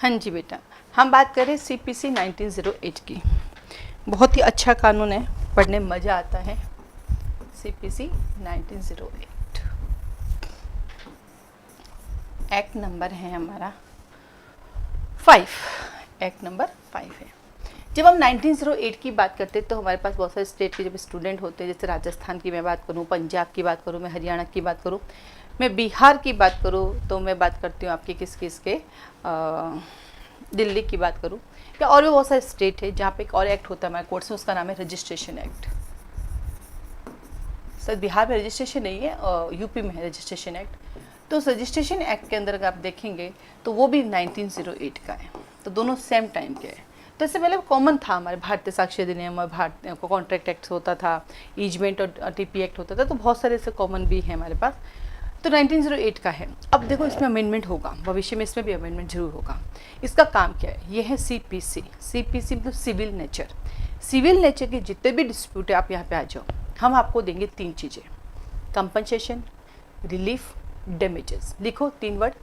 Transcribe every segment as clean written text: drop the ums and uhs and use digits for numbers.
हाँ जी बेटा, हम बात करें CPC 1908 की। बहुत ही अच्छा कानून है, पढ़ने में मज़ा आता है। CPC 1908 एक्ट नंबर है हमारा 5। एक्ट नंबर 5 है। जब हम 1908 की बात करते हैं तो हमारे पास बहुत सारे स्टेट के जब स्टूडेंट होते हैं, जैसे राजस्थान की मैं बात करूँ, पंजाब की बात करूँ, मैं हरियाणा की बात करूँ, मैं बिहार की बात करूँ, तो मैं बात करती हूँ आपकी किस के दिल्ली की बात करूँ, या और भी बहुत सारे स्टेट है जहाँ पे एक और एक्ट होता है हमारे कोर्ट्स में, उसका नाम है रजिस्ट्रेशन एक्ट। सर बिहार में रजिस्ट्रेशन नहीं है, यूपी में है रजिस्ट्रेशन एक्ट। तो उस रजिस्ट्रेशन एक्ट के अंदर अगर आप देखेंगे तो वो भी 1908 का है, तो दोनों सेम टाइम के हैं। तो इससे पहले कॉमन था हमारे भारतीय साक्ष्य अधिनियम और भारतीय कॉन्ट्रैक्ट एक्ट होता था, ईजमेंट और टीपी एक्ट होता था, तो बहुत सारे ऐसे कॉमन भी हैं हमारे पास। तो 1908 का है। अब देखो इसमें अमेंडमेंट होगा, भविष्य में इसमें भी अमेंडमेंट जरूर होगा। इसका काम क्या है? ये है CPC। CPC मतलब सिविल नेचर। सिविल नेचर के जितने भी डिस्प्यूट है, आप यहाँ पे आ जाओ, हम आपको देंगे 3 चीज़ें: कंपनसेशन, रिलीफ, डैमेजेस। लिखो 3 वर्ड।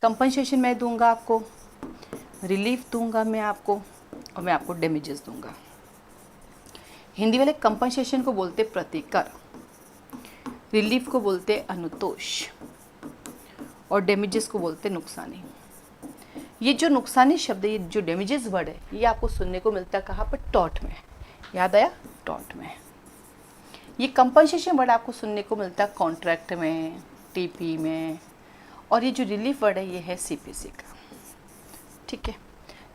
कंपनसेशन मैं दूंगा आपको, रिलीफ दूंगा मैं आपको, और मैं आपको डैमेजेस दूंगा। हिंदी वाले कंपनसेशन को बोलते प्रतिकर, रिलीफ को बोलते अनुतोष, और डैमेजेस को बोलते नुकसानी। ये जो नुकसानी शब्द है, ये जो डैमेजेस वर्ड है, ये आपको सुनने को मिलता है कहाँ पर? टॉर्ट में। याद आया? टॉर्ट में। ये कंपनसेशन वर्ड आपको सुनने को मिलता है कॉन्ट्रैक्ट में, टीपी में, और ये जो रिलीफ वर्ड है ये है CPC का। ठीक है,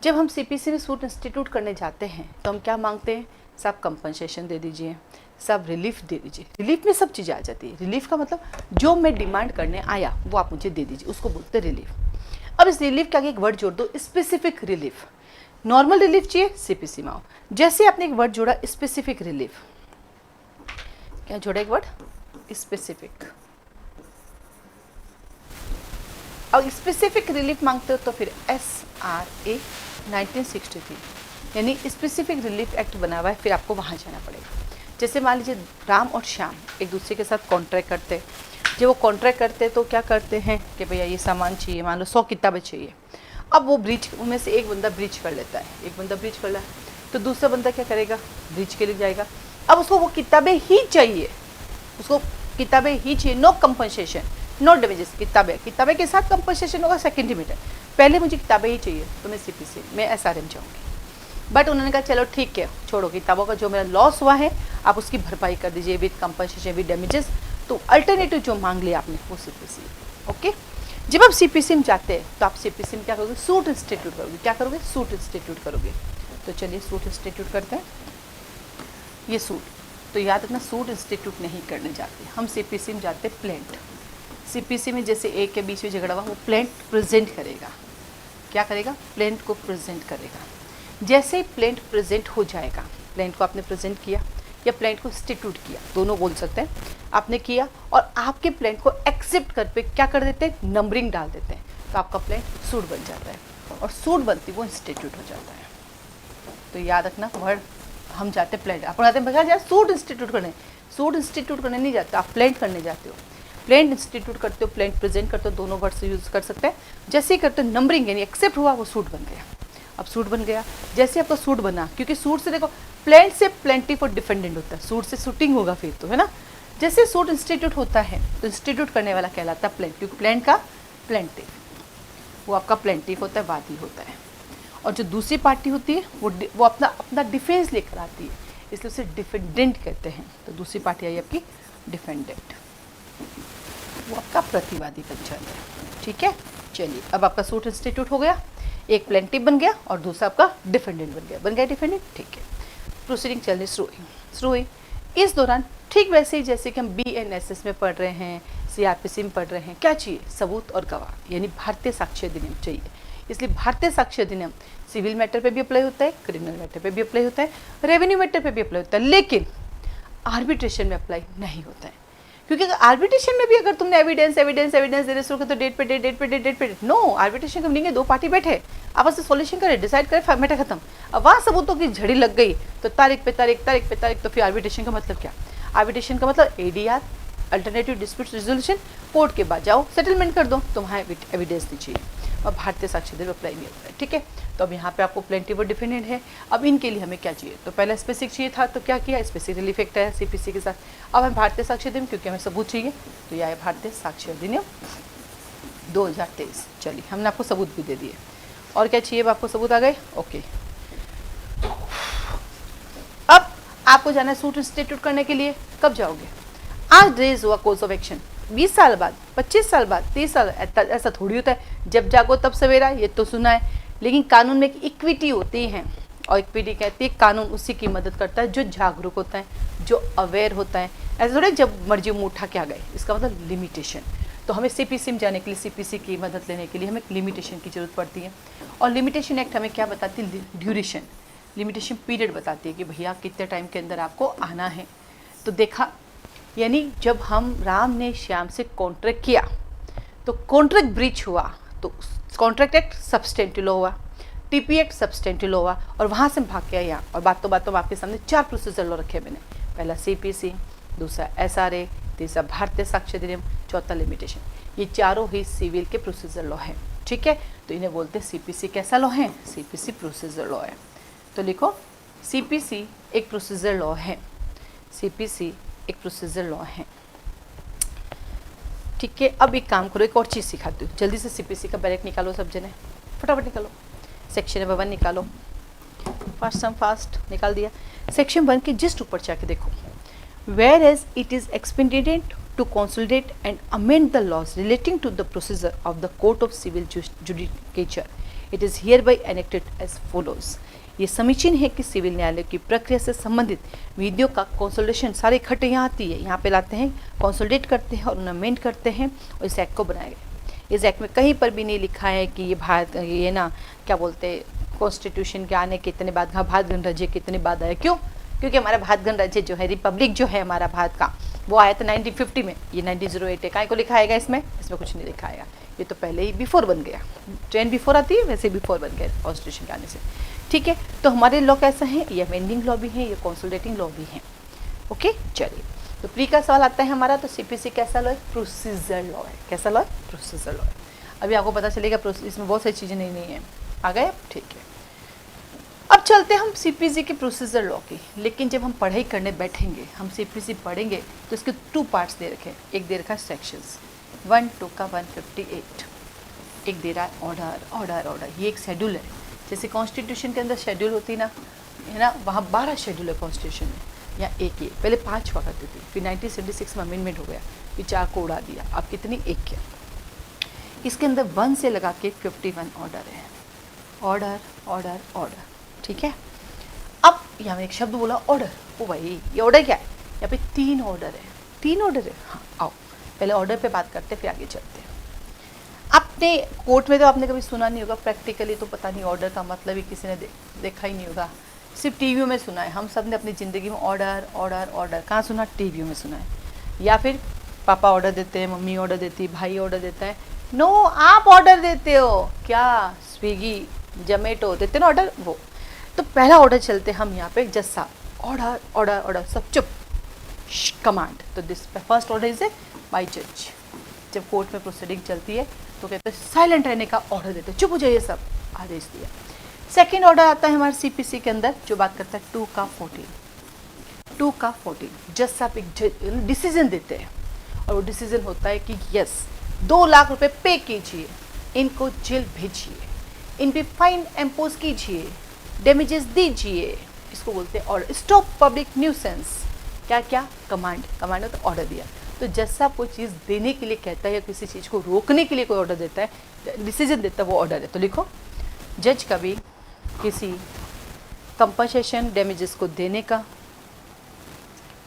जब हम CPC में सूट इंस्टीट्यूट करने जाते हैं तो हम क्या मांगते हैं? सब कंपनसेशन दे दीजिए, सब रिलीफ दे दीजिए। रिलीफ में सब चीज़ें आ जाती है। रिलीफ का मतलब जो मैं डिमांड करने आया वो आप मुझे दे दीजिए, उसको बोलते हैं रिलीफ। अब इस रिलीफ के आगे एक वर्ड जोड़ दो, स्पेसिफिक रिलीफ। नॉर्मल रिलीफ चाहिए, CPC में आओ। जैसे आपने एक वर्ड जोड़ा स्पेसिफिक रिलीफ, क्या जोड़ा? एक वर्ड स्पेसिफिक। अब स्पेसिफिक रिलीफ मांगते हो तो फिर SRA 1963 यानी स्पेसिफिक रिलीफ एक्ट बना हुआ है, फिर आपको वहाँ जाना पड़ेगा। जैसे मान लीजिए राम और श्याम एक दूसरे के साथ कॉन्ट्रैक्ट करते हैं। जब वो कॉन्ट्रैक्ट करते हैं तो क्या करते हैं कि भैया ये सामान चाहिए, मान लो 100 किताबें चाहिए। अब वो ब्रीच, उनमें से एक बंदा ब्रीच कर लेता है, एक बंदा ब्रीच कर रहा है, तो दूसरा बंदा क्या करेगा? ब्रीच के लिए जाएगा। अब उसको वो किताबें ही चाहिए, उसको किताबें ही चाहिए, नो कंपनसेशन, नो डैमेजेस। किताबें के साथ कंपनसेशन होगा सेकेंडरी मैटर, पहले मुझे किताबें ही चाहिए, तो मैं CPC में SRM जाऊँगी। बट उन्होंने कहा चलो ठीक है, छोड़ो, किताबों का जो मेरा लॉस हुआ है आप उसकी भरपाई कर दीजिए विद कंपनसेशन, विद डैमेजेस। तो अल्टरनेटिव जो मांग लिया आपने वो CPC। ओके, जब आप CPC में जाते हैं तो आप CPC में क्या करोगे? सूट इंस्टीट्यूट करोगे। क्या करोगे? सूट इंस्टीट्यूट करोगे। तो चलिए सूट इंस्टीट्यूट करते हैं। ये सूट, तो याद रखना सूट इंस्टीट्यूट नहीं करने जाते हम, CPC में जाते प्लेंट। CPC में जैसे एक के बीच में झगड़ा हुआ, वो प्लेंट प्रेजेंट करेगा। क्या करेगा? प्लेंट को प्रेजेंट करेगा। जैसे ही प्लेंट प्रेजेंट हो जाएगा, प्लेंट को आपने प्रेजेंट किया या प्लेंट को इंस्टीट्यूट किया, दोनों बोल सकते हैं, आपने किया, और आपके प्लेंट को एक्सेप्ट कर पे क्या कर देते हैं? नंबरिंग डाल देते हैं, तो आपका प्लेंट सूट बन जाता है, और सूट बनती वो इंस्टीट्यूट हो जाता है। तो याद रखना वर्ड, हम जाते प्लेंट, आप जाते हैं यार सूट इंस्टीट्यूट करने। सूट इंस्टीट्यूट करने नहीं जाते, आप प्लेंट करने जाते हो। प्लेंट इंस्टीट्यूट करते हो, प्लेंट प्रेजेंट करते हो, दोनों वर्ड से यूज़ कर सकते हैं। जैसे ही करते हो नंबरिंग यानी एक्सेप्ट हुआ, वो सूट बन गया। अब सूट बन गया, जैसे आपका सूट बना, क्योंकि सूट से देखो प्लेंट से प्लेंटिफ और डिफेंडेंट होता है, सूट से शूटिंग होगा फिर तो, है ना। जैसे सूट इंस्टीट्यूट होता है तो इंस्टीट्यूट करने वाला कहलाता है प्लेंट, क्योंकि प्लेंट का प्लेंटिफ, वो आपका प्लेंटिफ होता है, वादी होता है। और जो दूसरी पार्टी होती है वो अपना अपना डिफेंस लेकर आती है, इसलिए उसे डिफेंडेंट कहते हैं। तो दूसरी पार्टी आई आपकी डिफेंडेंट, वो आपका प्रतिवादी बन जाता है। ठीक है, चलिए अब आपका सूट इंस्टीट्यूट हो गया, एक प्लेंटिफ बन गया और दूसरा आपका डिफेंडेंट बन गया डिफेंडेंट। ठीक है, प्रोसीडिंग चलने शुरू हुई। इस दौरान ठीक वैसे ही जैसे कि हम BNSS में पढ़ रहे हैं, CRPC में पढ़ रहे हैं, क्या चाहिए? सबूत और गवाह, यानी भारतीय साक्ष्य अधिनियम चाहिए। इसलिए भारतीय साक्ष्य अधिनियम सिविल मैटर पे भी अप्लाई होता है, क्रिमिनल मैटर पे भी अप्लाई होता है, रेवेन्यू मैटर पे भी अप्लाई होता है, लेकिन आर्बिट्रेशन में अप्लाई नहीं होता है। क्योंकि आर्बिट्रेशन में भी अगर तुमने एविडेंस देने शुरू कर तो डेट पे डेट, नो, आर्बिट्रेशन का मीनिंग है दो पार्टी बैठे, आपस में सॉल्यूशन करे, डिसाइड करे, मैटर खत्म। अब वहाँ सबूतों की झड़ी लग गई तो तारीख पे तारीख, तो फिर आर्बिट्रेशन का मतलब क्या? आर्बिट्रेशन का मतलब ADR, alternative dispute resolution, court के बाद जाओ सेटलमेंट कर दो, तो वहाँ एविडेंस नहीं चाहिए। और भारतीय साक्ष्य अधिनियम अप्लाई नहीं होता है। ठीक है, तो अब यहाँ पे आपको प्लेंटिव और डिफिनेंट है। अब इनके लिए हमें क्या चाहिए, तो पहला स्पेसिफिक चाहिए था, तो क्या किया, स्पेसिफिक रिलीफ एक्ट है सीपीसी के साथ। अब हम भारतीय साक्ष्य अधिनियम, क्योंकि हमें सबूत चाहिए, तो यह है भारतीय साक्ष्य अधिनियम 2023। चलिए, हमने आपको सबूत भी दे दिए। और क्या चाहिए, आपको सबूत आ गए, ओके। अब आपको जाना है सूट इंस्टीट्यूट करने के लिए, कब जाओगे, आज रेज हुआ कोर्स ऑफ एक्शन, 20 साल बाद, 25 साल बाद, 30 साल, ऐसा थोड़ी होता है जब जागो तब सवेरा, ये तो सुना है। लेकिन कानून में एक इक्विटी होती है, और इक्विटी कहती है कानून उसी की मदद करता है जो जागरूक होता है, जो अवेयर होता है। ऐसा थोड़ा जब मर्जी मुँह उठा के आ गए, इसका मतलब लिमिटेशन। तो हमें सीपीसी में जाने के लिए, सीपीसी की मदद लेने के लिए हमें लिमिटेशन की जरूरत पड़ती है। और लिमिटेशन एक्ट हमें क्या बताती है, ड्यूरेशन, लिमिटेशन पीरियड बताती है कि भैया कितने टाइम के अंदर आपको आना है। तो देखा, यानी जब हम राम ने श्याम से कॉन्ट्रैक्ट किया तो कॉन्ट्रैक्ट ब्रीच हुआ, तो कॉन्ट्रैक्ट एक्ट सब्सटेंटिव लॉ हुआ, टीपी एक्ट सब्सटेंटिव लॉ हुआ, और वहाँ से भाग गया यहाँ। और बातों बातों में आपके सामने 4 प्रोसीजर लॉ रखे मैंने, पहला सीपीसी, दूसरा एसआरए, तीसरा भारतीय साक्ष्य अधिनियम, चौथा लिमिटेशन। ये चारों ही सिविल के प्रोसीजर लॉ हैं। ठीक है, तो इन्हें बोलते हैं सीपीसी कैसा लॉ है, सीपीसी प्रोसीजर लॉ है। तो लिखो, सीपीसी एक प्रोसीजर लॉ है, सीपीसी एक प्रोसीजर लॉ है। ठीक है, अब एक काम करो, एक और चीज़ सिखाती हूँ, जल्दी से सीपीसी का बैलेट निकालो सब जने, फटाफट निकालो। सेक्शन नंबर 1 निकालो, फास्ट निकाल दिया। सेक्शन 1 के जस्ट ऊपर जाके देखो, where as it is expedient to consolidate and amend the laws relating to the procedure of the Court of Civil Judicature. It is hereby enacted as follows. ये समीचीन है कि सिविल न्यायालय की प्रक्रिया से संबंधित विधियों का कंसोलिडेशन सारे इकट्ठे यहाँ आती है, यहाँ पे लाते हैं, कंसोलिडेट करते हैं और उन्हें अमेंड करते हैं और इस एक्ट को बनाया गया। इस एक्ट में कहीं पर भी नहीं लिखा है कि ये भारत, ये ना क्या बोलते हैं, कॉन्स्टिट्यूशन के आने के इतने बाद, हाँ भारत गणराज्य के इतने बाद आया। क्यों, क्योंकि हमारा भारत गणराज्य जो है, रिपब्लिक जो है हमारा भारत का, वो आया था 1950 में, ये 1908 है। काय को लिखा आएगा इसमें कुछ नहीं लिखा आएगा, ये तो पहले ही बिफोर बन गया, ट्रेन बिफोर आती है वैसे बिफोर बन गया कॉन्स्टिट्यूशन के आने से। ठीक है, तो हमारे लॉ कैसा है, ये अमेंडिंग लॉ भी है, ये कंसोलिडेटिंग लॉ भी है। ओके, चलिए, तो प्री का सवाल आता है हमारा, तो सीपीसी कैसा लॉ है, प्रोसीजर लॉ है। कैसा लॉ है, प्रोसीजर लॉ है। अभी आपको पता चलेगा इसमें बहुत सारी चीज़ें नहीं है, आ गए, ठीक है। अब चलते हैं हम सीपीसी के प्रोसीजर लॉ की, लेकिन जब हम पढ़ाई करने बैठेंगे, हम सीपीसी पढ़ेंगे तो इसके 2 पार्ट्स दे रखे हैं। एक दे रखा है सेक्शंस 1, 2 का 158, एक दे रहा है ऑर्डर। ये एक शेड्यूल है, जैसे कॉन्स्टिट्यूशन के अंदर शेड्यूल होती ना, है ना, वहाँ 12 शेड्यूल है कॉन्स्टिट्यूशन में, या एक ही, पहले 5 हुआ करती थी, फिर 1976 में अमेंडमेंट हो गया, फिर 4 को उड़ा दिया, अब कितनी, एक किया। इसके अंदर 1 से लगा के 51 ऑर्डर है, ऑर्डर। ठीक है, अब यहाँ में एक शब्द बोला ऑर्डर, ओ भाई ये ऑर्डर क्या है, यहाँ पे 3 ऑर्डर है। हाँ, आओ पहले ऑर्डर पे बात करते हैं, फिर आगे चलते हैं। आपने कोर्ट में तो आपने कभी सुना नहीं होगा, प्रैक्टिकली तो पता नहीं ऑर्डर का मतलब ही किसी ने देखा ही नहीं होगा, सिर्फ टीवी में सुना है। हम सब ने अपनी ज़िंदगी में ऑर्डर कहाँ सुना, टीवी में सुना है, या फिर पापा ऑर्डर देते हैं, मम्मी ऑर्डर देती है, भाई ऑर्डर देता है। नो, आप ऑर्डर देते हो क्या, स्विगी जोमेटो देते ना ऑर्डर, वो। तो पहला ऑर्डर चलते हम यहाँ पे, जस्सा, ऑर्डर, सब चुप, कमांड। तो this first order is a by जज। जब कोर्ट में प्रोसीडिंग चलती है तो कहते हैं साइलेंट रहने का ऑर्डर देते, चुप हो जाइए सब, आदेश दिया। सेकेंड ऑर्डर आता है हमारे सीपीसी के अंदर, जो बात करता है 2 का 14। जज साहब एक डिसीजन देते हैं, और वो डिसीजन होता है कि यस 2 लाख रुपए पे कीजिए, इनको जेल भेजिए, इन पे फाइन इम्पोज कीजिए, डैमेजेस दीजिए, इसको बोलते हैं ऑर्डर। स्टॉप पब्लिक न्यूसेंस, क्या कमांड होता है, ऑर्डर दिया। तो जज साहब कोई चीज़ देने के लिए कहता है या किसी चीज़ को रोकने के लिए कोई ऑर्डर देता है, डिसीजन देता है, वो ऑर्डर है। तो लिखो, जज कभी किसी कंपनसेशन डैमेजेस को देने का,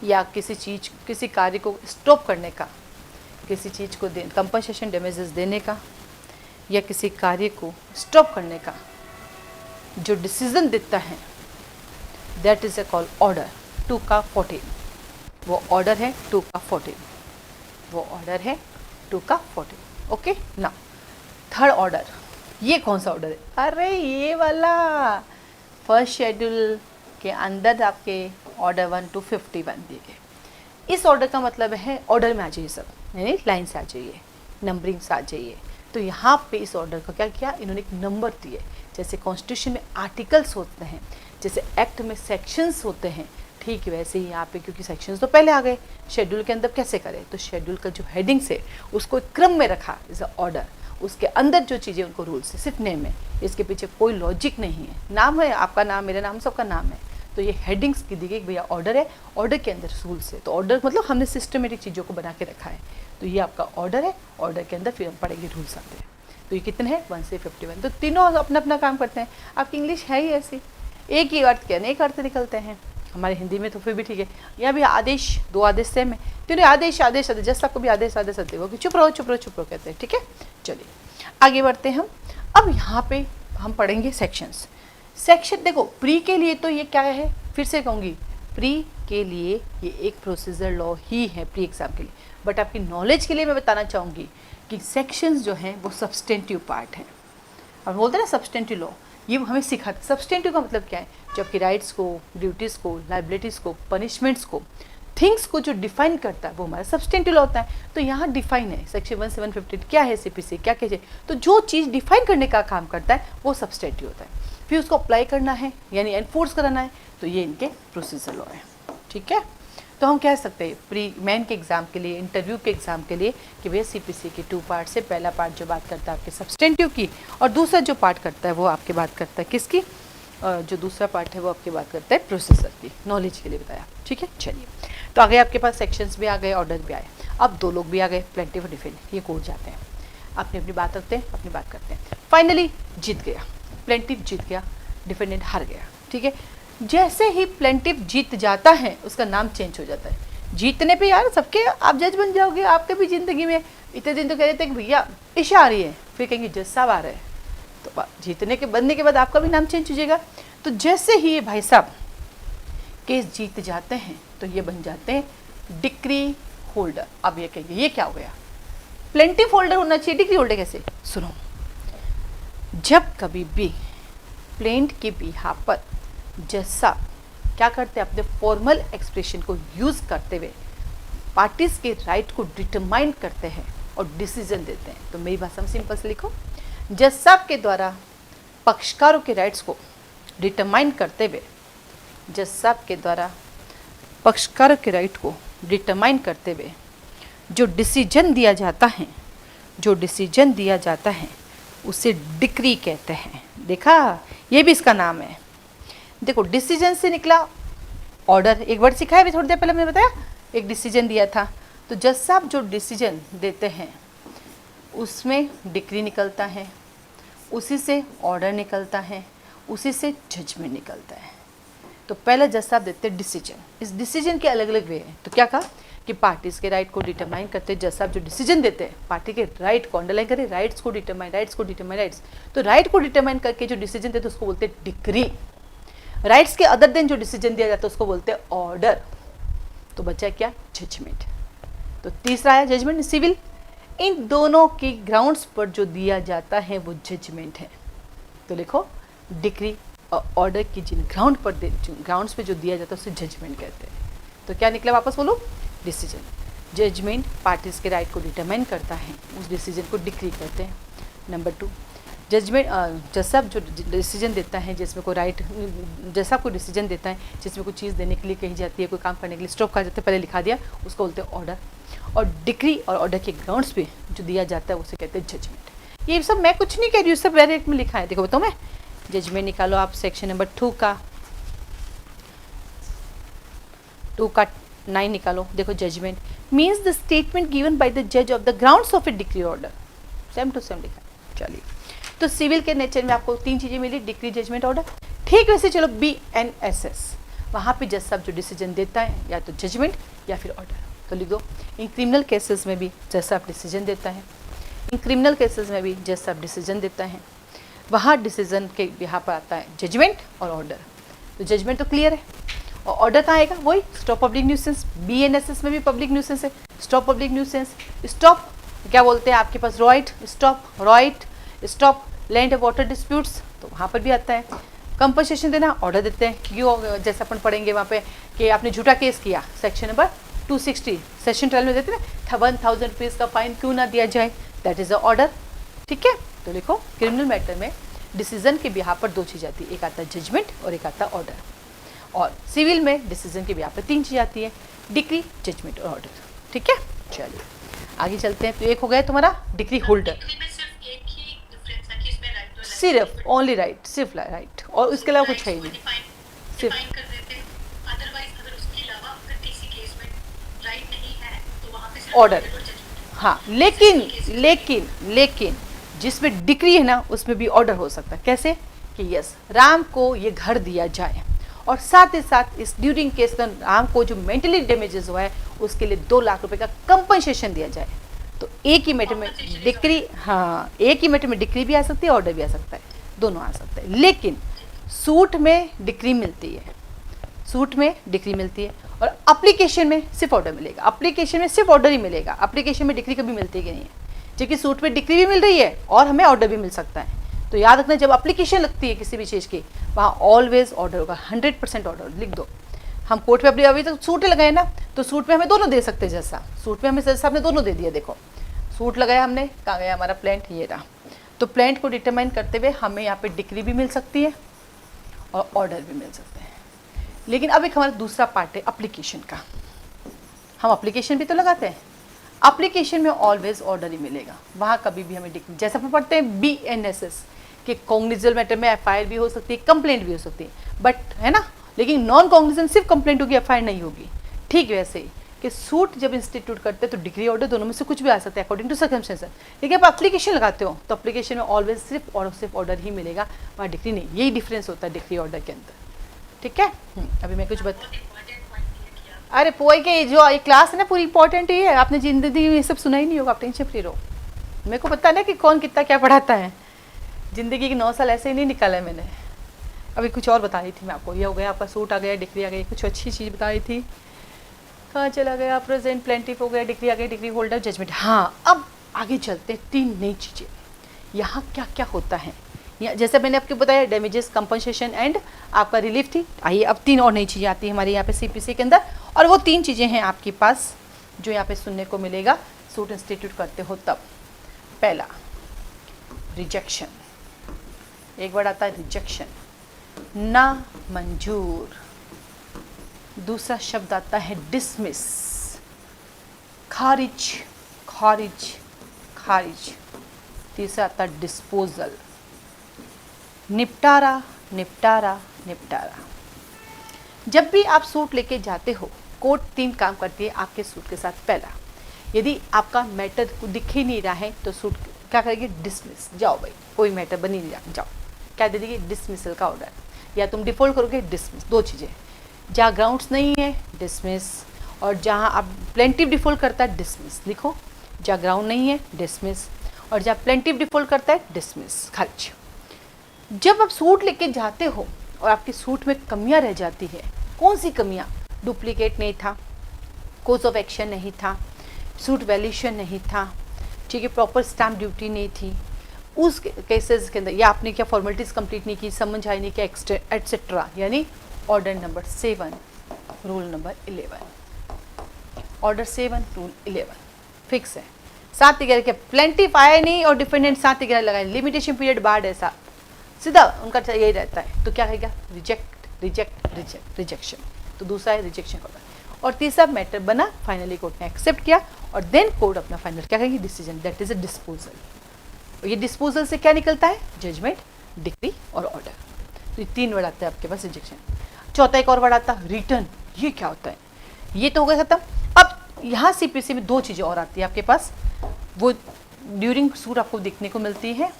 या किसी कार्य को स्टॉप करने का, किसी चीज़ को कंपनसेशन डैमेजेस देने का, या किसी कार्य को स्टॉप करने का जो डिसीजन देता है, that is a call order 2 का 14। वो ऑर्डर है 2 का 14। ओके ना। थर्ड ऑर्डर, ये कौन सा ऑर्डर है, अरे ये वाला फर्स्ट शेड्यूल के अंदर आपके ऑर्डर 1 to 51 दिए गए। इस ऑर्डर का मतलब है ऑर्डर में आ जाइए सब, यानी लाइन से आ जाइए, नंबरिंग से आ जाइए, तो यहाँ पे इस ऑर्डर का क्या किया, इन्होंने एक नंबर दिए। जैसे कॉन्स्टिट्यूशन में आर्टिकल्स होते हैं, जैसे एक्ट में सेक्शंस होते हैं, ठीक वैसे ही यहाँ पे क्योंकि सेक्शंस तो पहले आ गए, शेड्यूल के अंदर कैसे करें, तो शेड्यूल का जो हेडिंग्स है उसको एक क्रम में रखा इज अ ऑर्डर, उसके अंदर जो चीज़ें उनको रूल्स है, सिर्फ नेम है, इसके पीछे कोई लॉजिक नहीं है, नाम है आपका, नाम मेरा नाम, सबका नाम है, तो ये हेडिंग्स की दी गई भैया ऑर्डर है, ऑर्डर के अंदर रूल्स है, तो ऑर्डर मतलब हमने सिस्टमेटिक चीज़ों को बना के रखा है, तो ये आपका ऑर्डर है, ऑर्डर के अंदर फिर हम पढ़ेंगे रूल्स आते हैं। तो ये कितने हैं 1 से 51, तो तीनों अपना अपना काम करते हैं। आपकी इंग्लिश है ही ऐसी, एक ही अर्थ के अनेक अर्थ निकलते हैं, हमारे हिंदी में तो फिर भी ठीक है, यहाँ भी आदेश, 2 आदेश सेम है, तीनों आदेश आदेश आदेश, जैसा आपको भी आदेश आदेश आते हो कि चुप रहो चुप रहो चुप रहो कहते हैं, ठीक है। चलिए आगे बढ़ते हैं हम। अब यहाँ पे हम पढ़ेंगे सेक्शंस। सेक्शन देखो, प्री के लिए तो ये क्या है, फिर से कहूँगी, प्री के लिए ये एक प्रोसीजर लॉ ही है प्री एग्जाम के लिए, बट आपकी नॉलेज के लिए मैं बताना चाहूँगी कि सेक्शंस जो हैं वो सब्सटेंटिव पार्ट है। अब बोलते हैं ना सब्सटेंटिव लॉ, ये हमें सिखाते। सब्सटेंटिव का मतलब क्या है, जो आपकी राइट्स को, ड्यूटीज़ को, लाइबिलिटीज़ को, पनिशमेंट्स को, थिंग्स को जो डिफाइन करता है वो हमारा सब्सटेंटिव लॉ होता है। तो यहाँ डिफाइन है सेक्शन 1750 क्या है, सीपीसी क्या कहते हैं, तो जो चीज़ डिफाइन करने का काम करता है वो सब्सटेंटिव होता है, फिर उसको अप्लाई करना है यानी एनफोर्स कराना है, तो ये इनके प्रोसीजर लॉ है, ठीक है। तो हम कह सकते हैं प्री मेन के एग्ज़ाम के लिए, इंटरव्यू के एग्ज़ाम के लिए कि भैया सीपीसी के 2 पार्ट से पहला पार्ट जो बात करता है आपके सब्सटेंटिव की, और दूसरा जो पार्ट करता है वो आपके बात करता है किसकी, जो दूसरा पार्ट है वो आपकी बात करता है प्रोसेसर की, नॉलेज के लिए बताया, ठीक है। चलिए तो आगे आपके पास सेक्शंस भी आ गए, ऑर्डर भी आए, अब 2 लोग भी आ गए, प्लेंटिफ और डिफेंड, ये कोर्ट जाते हैं, अपनी अपनी बात रखते हैं, अपनी बात करते हैं, फाइनली जीत गया, प्लेंटिफ जीत गया, डिफेंडेंट हार गया, ठीक है। जैसे ही प्लेंटिफ जीत जाता है उसका नाम चेंज हो जाता है। जीतने पे यार सबके आप जज बन जाओगे, आपके भी ज़िंदगी में इतने दिन तो कह रहे थे कि भैया ईशा आ रही है, फिर कहेंगे जज साहब आ रहे हैं, तो जीतने के बनने के बाद आपका भी नाम चेंज हो जाएगा। तो जैसे ही ये भाई साहब केस जीत जाते हैं तो ये बन जाते हैं डिक्री होल्डर। अब ये कहेंगे ये क्या हो गया, प्लेंटिफ होल्डर होना चाहिए, डिक्री होल्डर कैसे, सुनो, जब कभी भी प्लेंट के बिहाफ पर जज साहब क्या करते हैं, अपने फॉर्मल एक्सप्रेशन को यूज़ करते हुए पार्टीज के राइट को डिटरमाइन करते हैं और डिसीजन देते हैं। तो मेरी भाषा में सिंपल से लिखो, जज साहब के द्वारा पक्षकारों के राइट्स को डिटरमाइन करते हुए, जज साहब के द्वारा पक्षकारों के राइट को डिटरमाइन करते हुए जो डिसीजन दिया जाता है, जो डिसीजन दिया जाता है उसे डिक्री कहते हैं। देखा, ये भी इसका नाम है। देखो डिसीजन से निकला ऑर्डर, एक वर्ड सिखाया अभी थोड़ी देर पहले मैंने बताया, एक डिसीजन दिया था, तो जज साहब जो डिसीजन देते हैं उसमें डिक्री निकलता है, उसी से ऑर्डर निकलता है, उसी से जजमेंट निकलता है। तो पहले जज साहब देते हैं डिसीजन, इस डिसीजन के अलग अलग वे हैं। तो क्या कहा कि पार्टीज के राइट को डिटरमाइन करते हैं जज साहब, जो डिसीजन देते हैं पार्टी के राइट को, अंडरलाइन करें, राइट्स को डिटरमाइन, राइट्स को डिटरमाइन, राइट्स, तो राइट को डिटरमाइन करके जो डिसीजन देते हैं उसको बोलते हैं डिक्री। राइट्स के अदर देन जो डिसीजन दिया जाता है उसको बोलते हैं ऑर्डर। तो बचा क्या, जजमेंट। तो तीसरा है जजमेंट सिविल, इन दोनों के ग्राउंड्स पर जो दिया जाता है वो जजमेंट है। तो लिखो डिक्री और ऑर्डर की जिन ग्राउंड्स पे जो दिया जाता है उसे जजमेंट कहते हैं। तो क्या निकला, वापस बोलो, डिसीजन। जजमेंट पार्टीज के राइट को डिटरमाइन करता है, उस डिसीजन को डिक्री कहते हैं। नंबर 2, जजमेंट, जज साहब जो डिसीजन देता है जिसमें कोई राइट, जज साहब को डिसीजन देता है जिसमें कोई चीज़ देने के लिए कही जाती है, कोई काम करने के लिए स्टॉप कहा जाता है, पहले लिखा दिया, उसको बोलते हैं ऑर्डर। और डिक्री और ऑर्डर के ग्राउंड्स पे जो दिया जाता है उसे कहते हैं जजमेंट। ये सब मैं कुछ नहीं कह रही हूँ, सब डायरेक्ट में लिखा है। देखो बताओ, मैं जजमेंट निकालो आप सेक्शन नंबर 2 का 9 निकालो। देखो judgement means the statement given by the जज of the grounds of a decree order, same to same लिखा है। चलिए, तो सिविल के नेचर में आपको 3 चीज़ें मिली, डिक्री, जजमेंट, ऑर्डर। ठीक वैसे चलो BNSS, वहाँ पे जज साहब जो डिसीजन देता है या तो जजमेंट या फिर ऑर्डर। तो लिख दो, इन क्रिमिनल केसेस में भी जज साहब डिसीजन देता है, इन क्रिमिनल केसेस में भी जज साहब डिसीजन देता है, वहाँ डिसीजन के यहाँ पर आता है जजमेंट और ऑर्डर। तो जजमेंट तो क्लियर है, और ऑर्डर कहाँ आएगा, वही स्टॉप पब्लिक न्यूसेंस। BNSS में भी पब्लिक न्यूसेंस है, स्टॉप पब्लिक न्यूसेंस। स्टॉप क्या बोलते हैं आपके पास, riot, stop riot, stop land water disputes, तो वहाँ पर भी आता है। कंपनसेशन देना, ऑर्डर देते हैं, क्यों, जैसे अपन पढ़ेंगे वहाँ पे कि आपने झूठा केस किया, सेक्शन नंबर 260 सेशन ट्रायल में देते हैं 1000 रुपीज़ का फाइन क्यों ना दिया जाए, दैट इज़ अ ऑर्डर। ठीक है। तो लिखो क्रिमिनल मैटर में डिसीजन के बिहाफ पर 2 चीज़ आती है, एक आता है जजमेंट और एक आता है ऑर्डर। और सिविल में डिसीजन के बिहाफ पर 3 चीज़ आती है, डिक्री, जजमेंट और ऑर्डर। ठीक है, चलिए आगे चलते हैं। तो एक हो गया तुम्हारा डिक्री होल्डर, सिर्फ ओनली राइट, सिर्फ राइट, और उसके अलावा कुछ है ही नहीं, सिर्फ ऑर्डर। हाँ, लेकिन जिसमें डिक्री है ना उसमें भी ऑर्डर हो सकता है। कैसे कि यस, राम को ये घर दिया जाए और साथ ही साथ इस ड्यूरिंग केस में राम को जो मेंटली डैमेजेस हुआ है उसके लिए 2 लाख रुपए का कंपनसेशन दिया जाए। तो एक ही मैटर में डिक्री, हाँ एक ही मैटर में डिक्री भी आ सकती है, ऑर्डर भी आ सकता है, दोनों आ सकते हैं। लेकिन सूट में डिक्री मिलती है, सूट में डिक्री मिलती है और एप्लीकेशन में सिर्फ ऑर्डर मिलेगा। एप्लीकेशन में सिर्फ ऑर्डर ही मिलेगा, एप्लीकेशन में डिक्री कभी मिलती ही नहीं है, जबकि सूट में डिक्री भी मिल रही है और हमें ऑर्डर भी मिल सकता है। तो याद रखना, जब एप्लीकेशन लगती है किसी भी चीज़ की वहाँ ऑलवेज ऑर्डर होगा, 100% ऑर्डर लिख दो। हम कोर्ट में अभी तक सूट लगाए ना, तो सूट में हमें दोनों दे सकते हैं, जैसा सूट में हमें जैसा हमने दोनों दे दिया। देखो सूट लगाया हमने, कहाँ गया हमारा प्लेंट, ये रहा। तो प्लेंट को डिटरमाइन करते हुए हमें यहाँ पे डिक्री भी मिल सकती है और ऑर्डर भी मिल सकते हैं। लेकिन अब एक हमारा दूसरा पार्ट है एप्लीकेशन का। हम एप्लीकेशन भी तो लगाते हैं, एप्लीकेशन में ऑलवेज ऑर्डर ही मिलेगा, वहाँ कभी भी हमें डिक्री, जैसे हम पढ़ते हैं BNSS कि कॉग्निजेबल मैटर में FIR भी हो सकती है, कंप्लेंट भी हो सकती है, बट है ना, लेकिन नॉन कॉग्निजेबल सिर्फ कंप्लेंट होगी, FIR नहीं होगी। ठीक वैसे ही कि सूट जब इंस्टीट्यूट करते हैं तो डिग्री ऑर्डर दोनों में से कुछ भी आ सकता है अकॉर्डिंग टू सर्कमस्टेंसेस। लेकिन आप एप्लीकेशन लगाते हो तो एप्लीकेशन में ऑलवेज सिर्फ और सिर्फ ऑर्डर ही मिलेगा, वहाँ डिग्री नहीं। यही डिफरेंस होता है डिग्री ऑर्डर के अंदर। ठीक है, अभी मैं कुछ अरे पोई के जो ये क्लास है ना पूरी इंपॉर्टेंट ही है, आपने जिंदगी में ये सब सुना ही नहीं होगा, आप टेंशन फ्री रहो। मेरे को पता ना कि कौन कितना क्या पढ़ाता है, ज़िंदगी के 9 साल ऐसे ही नहीं निकाला है मैंने। अभी कुछ और बता रही थी मैं आपको, ये हो गया आपका सूट आ गया, डिग्री आ गई, कुछ अच्छी चीज़ बता रही थी, कहाँ चला गया, प्रेजेंट प्लेंटिफ हो गया, डिग्री आ गई, डिग्री होल्डर, जजमेंट। हाँ, अब आगे चलते 3 नई चीज़ें, यहाँ क्या क्या होता है। जैसे मैंने आपको बताया डैमेजेस, कंपनसेशन एंड आपका रिलीफ थी। आइए अब 3 और नई चीज़ें आती है हमारे यहाँ पे CPC के अंदर, और वो 3 चीज़ें हैं आपके पास जो यहाँ पे सुनने को मिलेगा सूट इंस्टीट्यूट करते हो तब। पहला रिजेक्शन, एक वर्ड आता है रिजेक्शन, ना मंजूर। दूसरा शब्द आता है डिसमिस, खारिज खारिज खारिज। तीसरा आता है डिस्पोजल, निपटारा निपटारा निपटारा। जब भी आप सूट लेके जाते हो कोर्ट 3 काम करती है आपके सूट के साथ। पहला, यदि आपका मैटर को दिख ही नहीं रहा है तो सूट क्या करेगी, डिसमिस, जाओ भाई कोई मैटर बन ही नहीं रहा, जाओ। क्या दे देगी, डिसमिसल का ऑर्डर, या तुम डिफॉल्ट करोगे डिसमिस। 2 चीज़ें, जहाँ ग्राउंड्स नहीं है डिसमिस, और जहाँ आप प्लेंटिव डिफॉल्ट करता है डिसमिस। लिखो, जहाँ ग्राउंड नहीं है डिसमिस, और जहाँ प्लेंटिव डिफॉल्ट करता है डिसमिस, खारिज। जब आप सूट लेके जाते हो और आपके सूट में कमियां रह जाती है, कौन सी कमियां, डुप्लीकेट नहीं था, कोर्स ऑफ एक्शन नहीं था, सूट वैल्यूशन नहीं था, ठीक है, प्रॉपर स्टैम्प ड्यूटी नहीं थी, उस केसेस के अंदर, या आपने क्या फॉर्मेलिटीज़ कंप्लीट नहीं की, समझ आई नहीं क्या, एटसेट्रा, यानी order number 7 rule number 11, order 7 rule 11 fix है। 7/11 के प्लेंटिफ आया नहीं और डिफेंडेंट 7/11 लगाए, लिमिटेशन पीरियड बाढ़, ऐसा सीधा उनका यही रहता है। तो क्या कहेगा, रिजेक्ट रिजेक्ट रिजेक्ट, रिजेक्शन। तो दूसरा है रिजेक्शन ऑर्डर, और तीसरा मैटर बना, फाइनली कोर्ट ने एक्सेप्ट किया, और देन कोर्ट अपना फाइनल क्या कहेगी, decision, that is a disposal. और ये डिस्पोजल से क्या निकलता है, जजमेंट, डिक्री और ऑर्डर। तो ये 3 वर्ड आता है आपके पास रिजेक्शन। चौथा एक और वर्ड आता है रिटर्न। ये क्या होता है, ये तो हो गया खत्म। अब यहाँ CPC में 2 चीज़ें और आती है आपके पास, वो ड्यूरिंग सूट आपको देखने को मिलती है।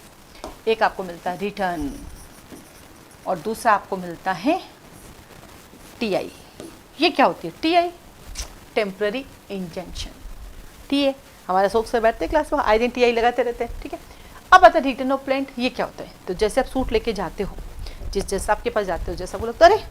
एक आपको मिलता है रिटर्न और दूसरा आपको मिलता है TI। ये क्या होती है, TI, टेम्पररी इंजंक्शन। TI हमारा शौक से बैठते हैं क्लास में, आए दिन TI लगाते रहते हैं, ठीक है। अब आता है रिटर्न ऑफ प्लेंट। ये क्या होता है, तो जैसे आप सूट लेके जाते हो, जैसा आपके पास जाते हो, जैसा वो लगता है अरे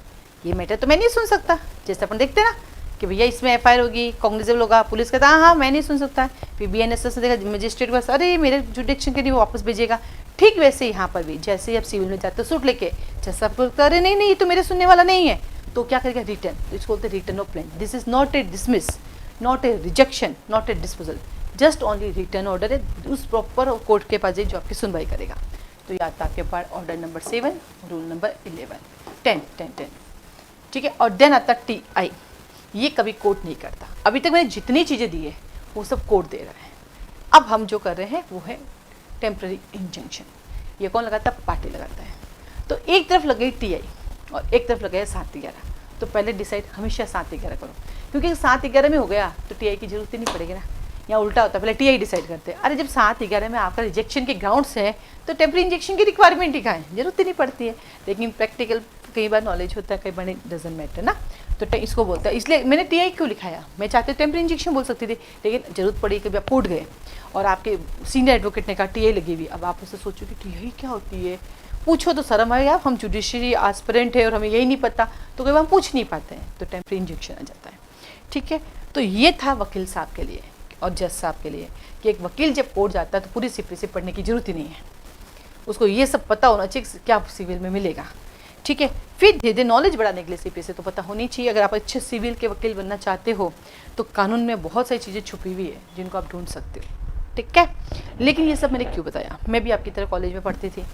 ये मैटर तो मैं नहीं सुन सकता, जैसे अपन देखते हैं ना कि भैया इसमें FIR होगी, कॉग्निजेबल होगा, पुलिस कहता है हाँ मैं नहीं सुन सकता है, फिर BNSS ने देखा, मजिस्ट्रेट के पास, अरे मेरे जुडिक्शन के लिए वो वापस भेजेगा। ठीक वैसे यहाँ पर भी जैसे ही आप सिविल में जाते हो सूट लेके, जैसा आप बोलते अरे नहीं नहीं ये तो मेरे सुनने वाला नहीं है, तो क्या करेगा, रिटर्न। तो इसको बोलते हैं return of plaint. This is not a dismiss, not a rejection, not a disposal, just only return order है, उस प्रॉपर कोर्ट के पास जाइए जो आपकी सुनवाई करेगा। तो ये आता है आपके पास ऑर्डर नंबर 7, रूल नंबर 11, 10। ठीक है, और देन आता TI, ये कभी कोर्ट नहीं करता। अभी तक मैंने जितनी चीज़ें दी है वो सब कोर्ट दे रहा है। अब हम जो कर रहे हैं वो है टेम्प्रेरी इंजंक्शन। ये कौन लगाता है? पार्टी लगाता है। तो एक तरफ लग गई TI और एक तरफ लग गया 7-11। तो पहले डिसाइड हमेशा 7-11 करो, क्योंकि 7-11 में हो गया तो TI की जरूरत ही नहीं पड़ेगी ना। या उल्टा होता है, पहले TI डिसाइड करते हैं। अरे जब 7-11 में आपका रिजेक्शन के ग्राउंड्स है तो टेम्प्रेरी इंजेक्शन की रिक्वायरमेंट ही कहाँ है, जरूरत ही नहीं पड़ती है। लेकिन प्रैक्टिकल कई बार नॉलेज होता है, कई बार डजंट मैटर ना। तो इसको बोलता है, इसलिए मैंने TI क्यों लिखाया, मैं चाहती हूँ टेम्प्रेरी इंजेक्शन बोल सकती थी, लेकिन जरूरत पड़ी कभी आप कोर्ट गए और आपके सीनियर एडवोकेट ने कहा TI लगी हुई। अब आप उससे सोचो कि TI क्या होती है, पूछो तो शर्म आए, आप हम जुडिशरी एस्पिरेंट है और हमें यही नहीं पता, तो कई बार हम पूछ नहीं पाते हैं, तो टेम्प्रेरी इंजेक्शन आ जाता है। ठीक है, तो ये था वकील साहब के लिए और जज साहब के लिए कि एक वकील जब कोर्ट जाता है तो पूरी CPC पढ़ने की जरूरत ही नहीं है, उसको ये सब पता होना चाहिए क्या सिविल में मिलेगा। ठीक है, फिर धीरे धीरे नॉलेज बढ़ाने के लिए CPC तो पता होनी चाहिए। अगर आप अच्छे सिविल के वकील बनना चाहते हो तो कानून में बहुत सारी चीज़ें छुपी हुई है जिनको आप ढूंढ सकते हो। ठीक है, लेकिन ये सब मैंने क्यों बताया, मैं भी आपकी तरह कॉलेज में पढ़ती थी,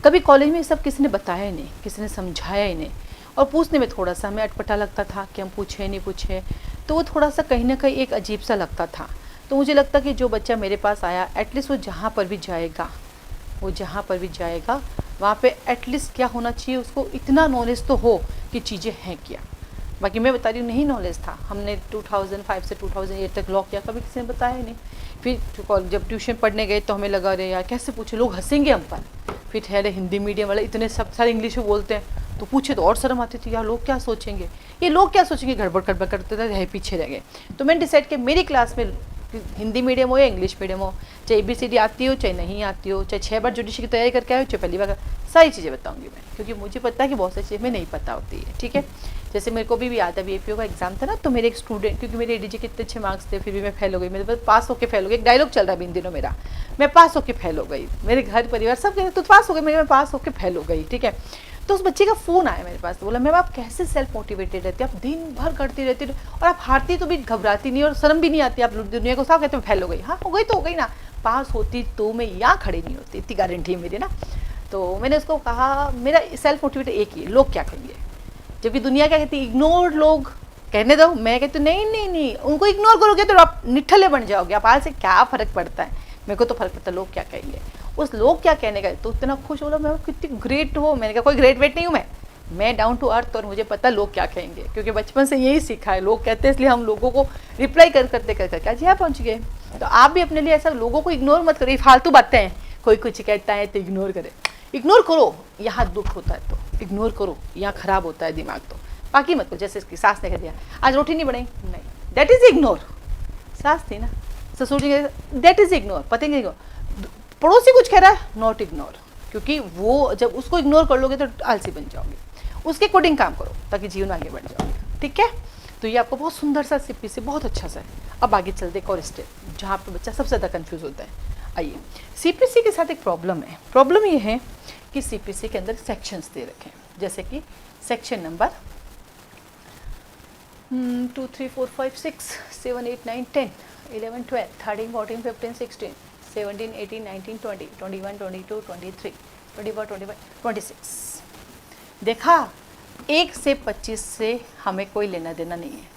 कभी कॉलेज में ये सब किसी ने बताया ही नहीं, किसी ने समझाया ही नहीं, और पूछने में थोड़ा सा हमें अटपटा लगता था कि हम पूछे नहीं पूछे, तो वो थोड़ा सा कहीं ना कहीं एक अजीब सा लगता था। तो मुझे लगता कि जो बच्चा मेरे पास आया एटलीस्ट वो जहाँ पर भी जाएगा, वहाँ पे एटलीस्ट क्या होना चाहिए, उसको इतना नॉलेज तो हो कि चीज़ें हैं क्या। बाकी मैं बता रही हूँ नहीं नॉलेज था, हमने 2005 से 2008 तक लॉ किया, कभी किसी ने बताया ही नहीं। फिर जब ट्यूशन पढ़ने गए तो हमें लगा अरे यार कैसे पूछे, लोग हंसेंगे हम पर। फिर ठहरे हिंदी मीडियम वाले इतने सब सारे इंग्लिश में बोलते हैं, तो पूछे तो और शर्म आती थी, यार लोग क्या सोचेंगे, ये लोग क्या सोचेंगे, गड़बड़ करते रहे, पीछे रह गए। तो मैंने डिसाइड किया मेरी क्लास में हिंदी मीडियम हो या इंग्लिश मीडियम हो, चाहे ABCD आती हो चाहे नहीं आती हो, चाहे 6 बार जुडिशरी की तैयारी करके आए हो चाहे पहली बार, सारी चीज़ें बताऊंगी मैं, क्योंकि मुझे पता है कि बहुत सारी चीज़ें में नहीं पता होती है। ठीक है, जैसे मेरे को भी याद है BAPO का एग्जाम था ना, तो मेरे एक स्टूडेंट, क्योंकि मेरे ADG के इतने अच्छे मार्क्स थे फिर भी मैं फेल हो गई, मेरे पास पास होकर फेल हो गई। एक डायलॉग चल रहा है इन दिनों मेरा, मैं पास होकर फेल हो गई, मेरे घर परिवार सब कहते तो पास हो गए, मैं पास होकर फेल हो गई। ठीक है, तो उस बच्चे का फ़ोन आया मेरे पास, तो बोला मैम आप कैसे सेल्फ मोटिवेटेड रहती है, आप दिन भर करती रहती है और आप हारती तो भी घबराती नहीं और शर्म भी नहीं आती, आप दुनिया को सब कहते हैं फेल हो गई। हाँ हो गई तो हो गई ना, पास होती तो मैं यहाँ खड़ी नहीं होती, इतनी गारंटी है मेरी ना। तो मैंने उसको कहा मेरा सेल्फ मोटिवेटेड एक ही है, लोग क्या कहेंगे, जबकि दुनिया क्या कहती है इग्नोर, लोग कहने दो, मैं कहती हूँ नहीं, उनको इग्नोर करोगे तो आप निठल्ले बन जाओगे, आप आज से क्या फ़र्क पड़ता है, मेरे को तो फ़र्क पड़ता है लोग क्या कहेंगे। उस लोग क्या कहने का तो इतना खुश हो रहा, मैं कितनी ग्रेट हो, मैंने कहा कोई ग्रेट वेट नहीं हूँ मैं डाउन टू अर्थ, और मुझे पता लोग क्या कहेंगे, क्योंकि बचपन से यही सीखा है, लोग कहते हैं इसलिए हम लोगों को रिप्लाई करते आज यहाँ पहुँच गए। तो आप भी अपने लिए ऐसा लोगों को इग्नोर मत करिए, फालतू बातें हैं, कोई कुछ कहता है तो इग्नोर करे, इग्नोर करो, यहाँ दुख होता है तो इग्नोर करो, यहाँ खराब होता है दिमाग, तो बाकी मत करो। जैसे इसकी सास ने कह दिया आज रोटी नहीं बनाई, नहीं, दैट इज इग्नोर, सास थी ना, ससुर जी दैट इज इग्नोर, पता नहीं इग्नोर, पड़ोसी कुछ कह रहा है नॉट इग्नोर, क्योंकि वो जब उसको इग्नोर कर लोगे तो आलसी बन जाओगे, उसके अकॉर्डिंग काम करो ताकि जीवन आगे बढ़ जाओगे। ठीक है, तो ये आपको बहुत सुंदर सा CPC बहुत अच्छा सा है। अब आगे चलते एक और स्टेप जहाँ पे बच्चा सबसे ज़्यादा कंफ्यूज होता है। आइए, CPC के साथ एक प्रॉब्लम है, प्रॉब्लम ये है कि CPC के अंदर सेक्शंस दे रखे हैं, जैसे कि सेक्शन नंबर 2, 3, 4, 5, 6, 7, 8, 9, 10, 11, 12, 13, 14, 15, 16, 17, 18, 19, 20, 21, 22, 23, 24, 25, 26। देखा, 1 से 25 से हमें कोई लेना देना नहीं है।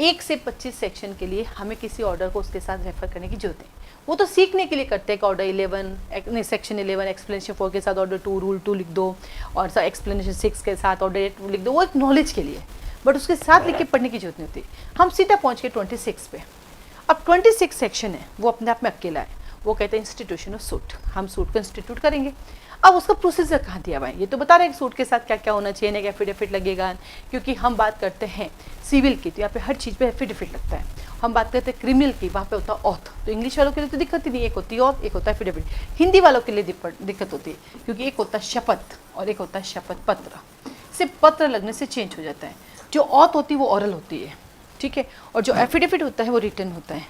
1 से 25 सेक्शन के लिए हमें किसी ऑर्डर को उसके साथ रेफर करने की जरूरत है, वो तो सीखने के लिए करते हैं कि ऑर्डर 11 सेक्शन 11 एक्सप्लेनेशन 4 के साथ ऑर्डर 2 रूल 2 लिख दो, और एक्सप्लेनेशन 6 के साथ ऑर्डर 8 लिख दो, वो एक नॉलेज के लिए, बट उसके साथ लिख के पढ़ने की जरूरत नहीं होती। हम सीधा पहुँच के 26 पे। अब 26 सेक्शन है वो अपने आप में अकेला है, वो कहते हैं इंस्टीट्यूशन ऑफ सूट, हम सूट को इंस्टीट्यूट करेंगे। अब उसका प्रोसीजर कहाँ दिया हुआ है, ये तो बता रहे हैं सूट के साथ क्या क्या होना चाहिए, ना एफिडेविट लगेगा, क्योंकि हम बात करते हैं सिविल की तो यहाँ पे हर चीज़ पे एफिडेविट लगता है, हम बात करते हैं क्रिमिनल की वहाँ पे होता है ऑथ, तो इंग्लिश वालों के लिए तो दिक्कत ही नहीं, एक होती है ऑथ, एक होता है एफिडेविट। हिंदी वालों के लिए दिक्कत होती है, क्योंकि एक होता है शपथ और एक होता है शपथ पत्र, सिर्फ पत्र लगने से चेंज हो जाता है। जो ऑथ होती है वो ऑरल होती है, ठीक है, और जो एफिडेविट होता है वो रिटन होता है।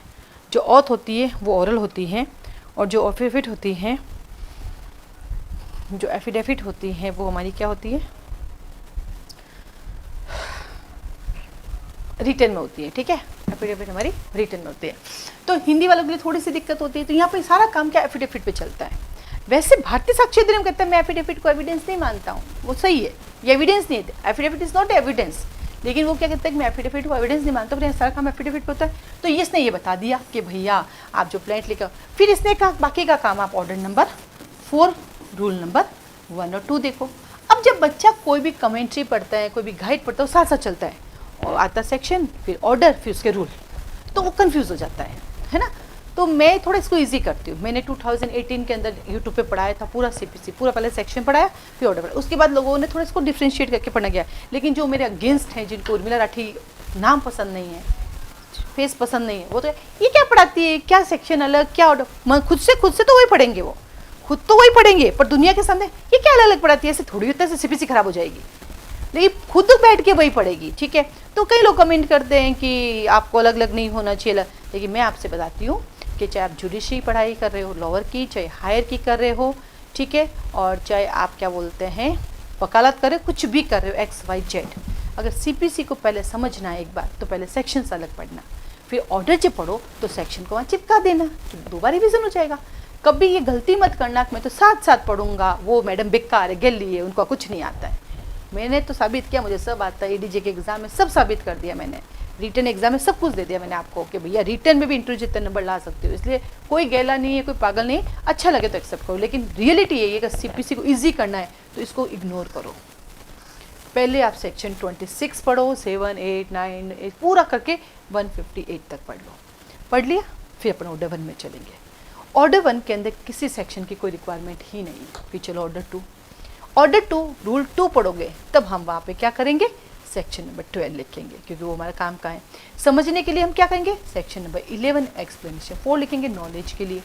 जो ऑथ होती है वो ऑरल होती है, और जो एफिडेविट होती है, जो एफिडेविट होती है वो हमारी क्या होती है, रिटन में होती है। ठीक है, एफिडेविट हमारी रिटर्न में होती है। तो हिंदी वालों के लिए थोड़ी सी दिक्कत होती है, तो यहाँ पे सारा काम क्या एफिडेविट पे चलता है। वैसे भारतीय साक्ष्य अधिनियम कहता है मैं एफिडेविट को एविडेंस नहीं मानता हूँ, वो सही है, ये एविडेंस नहीं है, एफिडेविट इज नॉट एविडेंस, लेकिन वो क्या कहता है कि मैं एफिडेविट को एविडेंस नहीं मानता, फिर सारा काम एफिडेविट पे होता है। तो इसने ये बता दिया कि भैया आप जो प्लेट लेकर, फिर इसने कहा बाकी का काम आप ऑर्डर नंबर 4 रूल नंबर 1 और 2 देखो। अब जब बच्चा कोई भी कमेंट्री पढ़ता है, कोई भी गाइड पढ़ता है, साथ साथ चलता है, और आता सेक्शन, फिर ऑर्डर, फिर उसके रूल, तो वो कंफ्यूज हो जाता है ना। तो मैं थोड़ा इसको इजी करती हूँ। मैंने 2018 के अंदर यूट्यूब पे पढ़ाया था पूरा सीपीसी, पूरा पहले सेक्शन पढ़ाया, फिर ऑर्डर पढ़ाया, उसके बाद लोगों ने थोड़ा इसको डिफ्रेंशिएट करके पढ़ना गया। लेकिन जो मेरे अगेंस्ट हैं, जिनको उर्मिला राठी नाम पसंद नहीं है, फेस पसंद नहीं है, वो तो ये क्या पढ़ाती है, क्या सेक्शन अलग, क्या ऑर्डर, खुद से तो वही पढ़ेंगे, वो खुद तो वही पढ़ेंगे, पर दुनिया के सामने ये क्या अलग अलग पढ़ाती है, ऐसे थोड़ी होता है सीपीसी खराब हो जाएगी, लेकिन खुद बैठ के वही पढ़ेगी, ठीक है। तो कई लोग कमेंट करते हैं कि आपको अलग अलग नहीं होना चाहिए, लेकिन मैं आपसे बताती हूँ कि चाहे आप जुडिशरी पढ़ाई कर रहे हो लोअर की, चाहे हायर की कर रहे हो, ठीक है, और चाहे आप क्या बोलते हैं वकालत कर रहे हो, कुछ भी कर रहे हो XYZ, अगर सीपीसी को पहले समझना है एक बार, तो पहले सेक्शन अलग पढ़ना, फिर ऑर्डर जब पढ़ो तो सेक्शन को वहाँ चिपका देना, तो 2 बार रिविजन हो जाएगा। कभी ये गलती मत करना कि मैं तो साथ साथ पढ़ूंगा, वो मैडम बेकार है, गेली है, उनको कुछ नहीं आता है। मैंने तो साबित किया, मुझे सब आता है, EDJ के एग्जाम में सब साबित कर दिया मैंने, रिटर्न एग्जाम में सब कुछ दे दिया मैंने आपको कि भैया रिटर्न में भी इंटरव्यू जितने नंबर ला सकते हो, इसलिए कोई गैला नहीं है, कोई पागल नहीं है, अच्छा लगे तो एक्सेप्ट करो, लेकिन रियलिटी यही है कि सीपीसी को ईजी करना है तो इसको इग्नोर करो। पहले आप सेक्शन 26 पढ़ो, 7, 8, 9, 8 पूरा करके 158 तक पढ़ लो, पढ़ लिया, फिर अपन ऑर्डर 1 में चलेंगे। ऑर्डर 1 के अंदर किसी सेक्शन की कोई रिक्वायरमेंट ही नहीं, फिर चलो ऑर्डर 2, ऑर्डर 2 रूल 2 पढ़ोगे, तब हम वहाँ पे क्या करेंगे, सेक्शन नंबर 12 लिखेंगे, क्योंकि वो हमारा काम का है। समझने के लिए हम क्या करेंगे, सेक्शन नंबर 11 एक्सप्लेनेशन 4 लिखेंगे नॉलेज के लिए।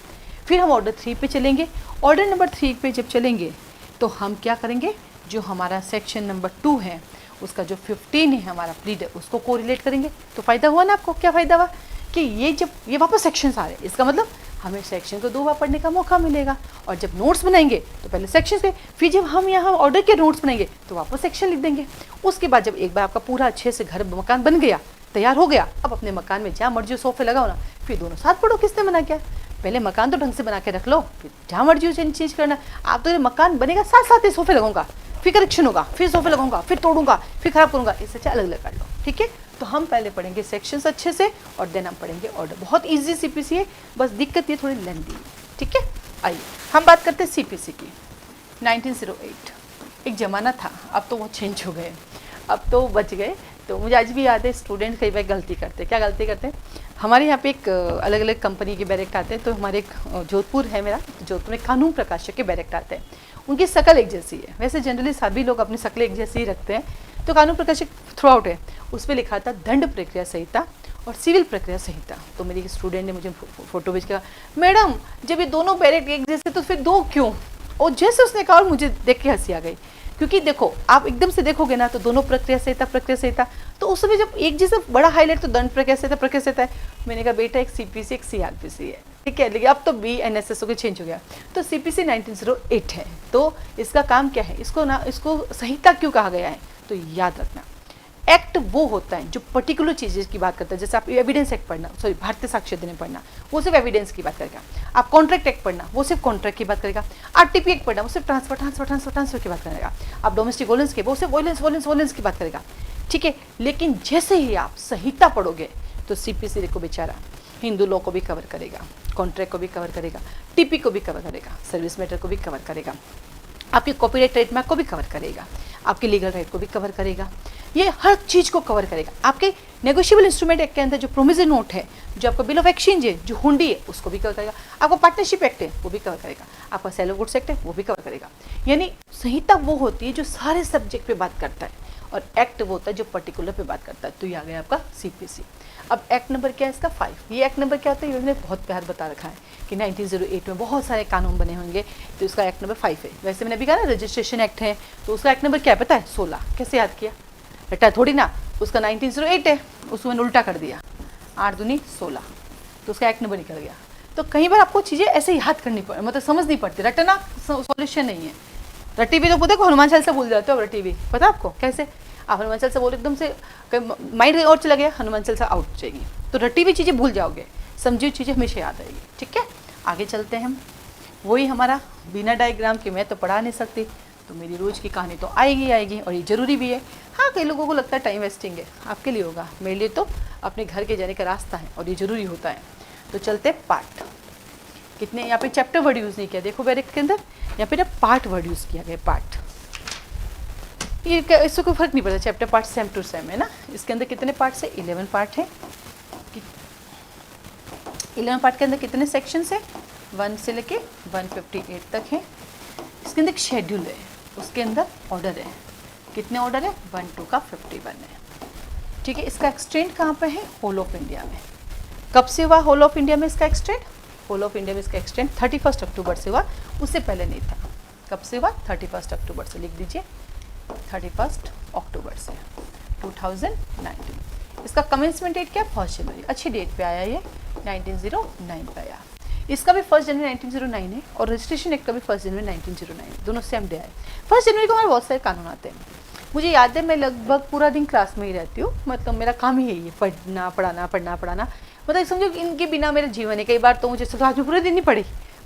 फिर हम ऑर्डर 3 पे चलेंगे। ऑर्डर नंबर 3 पे जब चलेंगे तो हम क्या करेंगे, जो हमारा सेक्शन नंबर 2 है उसका जो 15 है हमारा प्लीडर, उसको कोरिलेट करेंगे। तो फ़ायदा हुआ ना आपको, क्या फ़ायदा हुआ कि ये जब ये वापस सेक्शंस आ रहे हैं, इसका मतलब हमें सेक्शन को 2 बार पढ़ने का मौका मिलेगा। और जब नोट्स बनाएंगे तो पहले सेक्शन से, फिर जब हम यहाँ ऑर्डर के नोट्स बनाएंगे तो वापस सेक्शन लिख देंगे। उसके बाद जब एक बार आपका पूरा अच्छे से घर मकान बन गया, तैयार हो गया, अब अपने मकान में जहाँ मर्जी सोफे लगाओ ना, फिर दोनों साथ पढ़ो, किसने मना किया। पहले मकान तो ढंग से बना के रख लो, फिर जहाँ मर्जी उसे चेंज करना। आप तो ये मकान बनेगा साथ साथ ही सोफे लगाऊंगा, फिर करेक्शन होगा, फिर सोफे लगाऊंगा, फिर तोड़ूंगा, फिर खराब करूंगा, इससे अच्छा अलग अलग कर लो, ठीक है। तो हम पहले पढ़ेंगे सेक्शंस अच्छे से और देन हम पढ़ेंगे ऑर्डर। बहुत इजी सीपीसी है, बस दिक्कत ये थोड़ी लेंथी है, ठीक है। आइए हम बात करते हैं सीपीसी की। 1908 एक ज़माना था, अब तो वो चेंज हो गए, अब तो बच गए। तो मुझे आज भी याद है, स्टूडेंट कई बार गलती करते हैं। क्या गलती करते हैं, हमारे यहाँ पे एक अलग अलग कंपनी के बैरेक्ट आते हैं। तो हमारे एक जोधपुर है मेरा, जोधपुर में कानून प्रकाशक के बैरेक्ट आते हैं, उनकी शकल एक जैसी है। वैसे जनरली सभी लोग अपनी शक्ल एक जैसी ही रखते हैं, तो कानून प्रकाशक थ्रू आउट है, उस पर लिखा था दंड प्रक्रिया संहिता और सिविल प्रक्रिया संहिता। तो मेरी एक स्टूडेंट ने मुझे फोटो भेज कर, मैडम जब ये दोनों बैरेक्ट एक जैसे तो फिर 2 क्यों। और जैसे उसने कहा, और मुझे देख के हंसी आ गई, क्योंकि देखो आप एकदम से देखोगे ना तो दोनों प्रक्रिया संहिता, तो उस समय जब एक जैसे बड़ा हाईलाइट तो दंड प्रक्रिया संहिता है। मैंने कहा बेटा एक सीपीसी एक सीआरपीसी है, ठीक है, लेकिन अब तो BNSS के चेंज हो गया। तो सीपीसी 1908 है। तो इसका काम क्या है, इसको संहिता क्यों कहा गया है, तो याद रखना एक्ट वो होता है जो पर्टिकुलर चीज़ें की बात करता है। जैसे आप एविडेंस एक्ट पढ़ना, सॉरी भारतीय साक्ष्य अधिनियम पढ़ना, वो सिर्फ एविडेंस की बात करेगा। आप कॉन्ट्रैक्ट एक्ट पढ़ना, वो सिर्फ कॉन्ट्रैक्ट की बात करेगा। RTP एक्ट पढ़ना, वो सिर्फ ट्रांसफर की बात करेगा। आप डोमेस्टिक वोलेंस के, वो सिर्फ वोलेंस की बात करेगा, ठीक है। लेकिन जैसे ही आप संहिता पढ़ोगे तो सीपीसी को बेचारा हिंदू लॉ को भी कवर करेगा, कॉन्ट्रैक्ट को भी कवर करेगा, TP को भी कवर करेगा, सर्विस मैटर को भी कवर करेगा, आपके कॉपीराइट ट्रेडमार्क को भी कवर करेगा, आपके लीगल राइट को भी कवर करेगा। ये हर चीज़ को कवर करेगा। आपके नेगोशिएबल इंस्ट्रूमेंट एक्ट के अंदर जो प्रोमिसरी नोट है, जो आपका बिल ऑफ एक्सचेंज है, जो हुंडी है, उसको भी कवर करेगा। आपका पार्टनरशिप एक्ट है वो भी कवर करेगा, आपका सेल ऑफ गुड्स एक्ट है वो भी कवर करेगा। यानी संहिता वो होती है जो सारे सब्जेक्ट पे बात करता है, और एक्ट वो होता है जो पर्टिकुलर पे बात करता है। तो ये आ गया आपका सीपीसी। अब एक्ट नंबर क्या है इसका, 5। ये एक्ट नंबर क्या होता है, ये मैंने बहुत प्यार बता रखा है कि 1908 में बहुत सारे कानून बने होंगे, तो इसका एक्ट नंबर 5 है। वैसे मैंने अभी कहा ना रजिस्ट्रेशन एक्ट है, तो उसका एक्ट नंबर क्या है पता है, 16। कैसे याद किया, रटा थोड़ी ना, उसका 1908 है, उसको मैंने उल्टा कर दिया, 8 दूनी 16, तो उसका एक्ट नंबर निकल गया। तो कई बार आपको चीज़ें ऐसे याद करनी पड़, मतलब समझनी पड़ती, रटना सॉल्यूशन नहीं है। रटी हुई तो पता है हनुमान चालीसा भूल जाते हो, रटी हुई पता आपको कैसे। आप हनुमान चालीसा बोलो एकदम से माइंड और चला गया, हनुमान चालीसा आउट हो जाएगी, तो रटी हुई चीज़ें भूल जाओगे, समझी हुई चीज़ें हमेशा याद आएगी। ठीक है, आगे चलते हैं हम। वही हमारा बिना डायग्राम के मैं तो पढ़ा नहीं सकती, तो मेरी रोज़ की कहानी तो आएगी आएगी, और ये ज़रूरी भी है। हाँ, कई लोगों को लगता है टाइम वेस्टिंग है, आपके लिए होगा, मेरे लिए तो अपने घर के जाने का रास्ता है और ये ज़रूरी होता है। तो चलते पार्ट। कितने यहाँ पे चैप्टर वर्ड यूज़ नहीं किया, देखो बैरिक के अंदर यहाँ पे ना पार्ट वर्ड यूज़ किया गया, पार्ट। ये इससे कोई फर्क नहीं पड़ता, chapter part same to same है ना। इसके अंदर कितने पार्ट्स है? 11 पार्ट है। 11 पार्ट के अंदर कितने सेक्शन है? 1 से लेके 158 तक है। इसके अंदर एक शेड्यूल है, उसके अंदर ऑर्डर है। कितने ऑर्डर है? 1 2 का 51 है। ठीक है, इसका एक्सटेंड कहाँ पे है? होल ऑफ इंडिया में। कब से हुआ होल ऑफ इंडिया में इसका एक्सटेंड? होल ऑफ इंडिया में इसका एक्सटेंड 31 अक्टूबर से हुआ, उससे पहले नहीं था। कब से हुआ? 31 अक्टूबर से, लिख दीजिए 31 अक्टूबर से 2019। इसका कमेंसमेंट डेट क्या? 1 जनवरी। अच्छी डेट पे आया ये, 1909 पे आया। इसका भी 1 जनवरी 1909 है, और रजिस्ट्रेशन एक्ट का भी 1 जनवरी 1909, दोनों सेम डे आए। 1 जनवरी को हमारे बहुत सारे कानून आते हैं। मुझे याद है, मैं लगभग पूरा दिन क्लास में ही रहती हूँ, मतलब मेरा काम ही है ये, पढ़ना पढ़ाना पढ़ना पढ़ाना। मतलब समझो कि इनके बिना मेरा जीवन है। कई बार तो मुझे आज में पूरे दिन नहीं पढ़ी,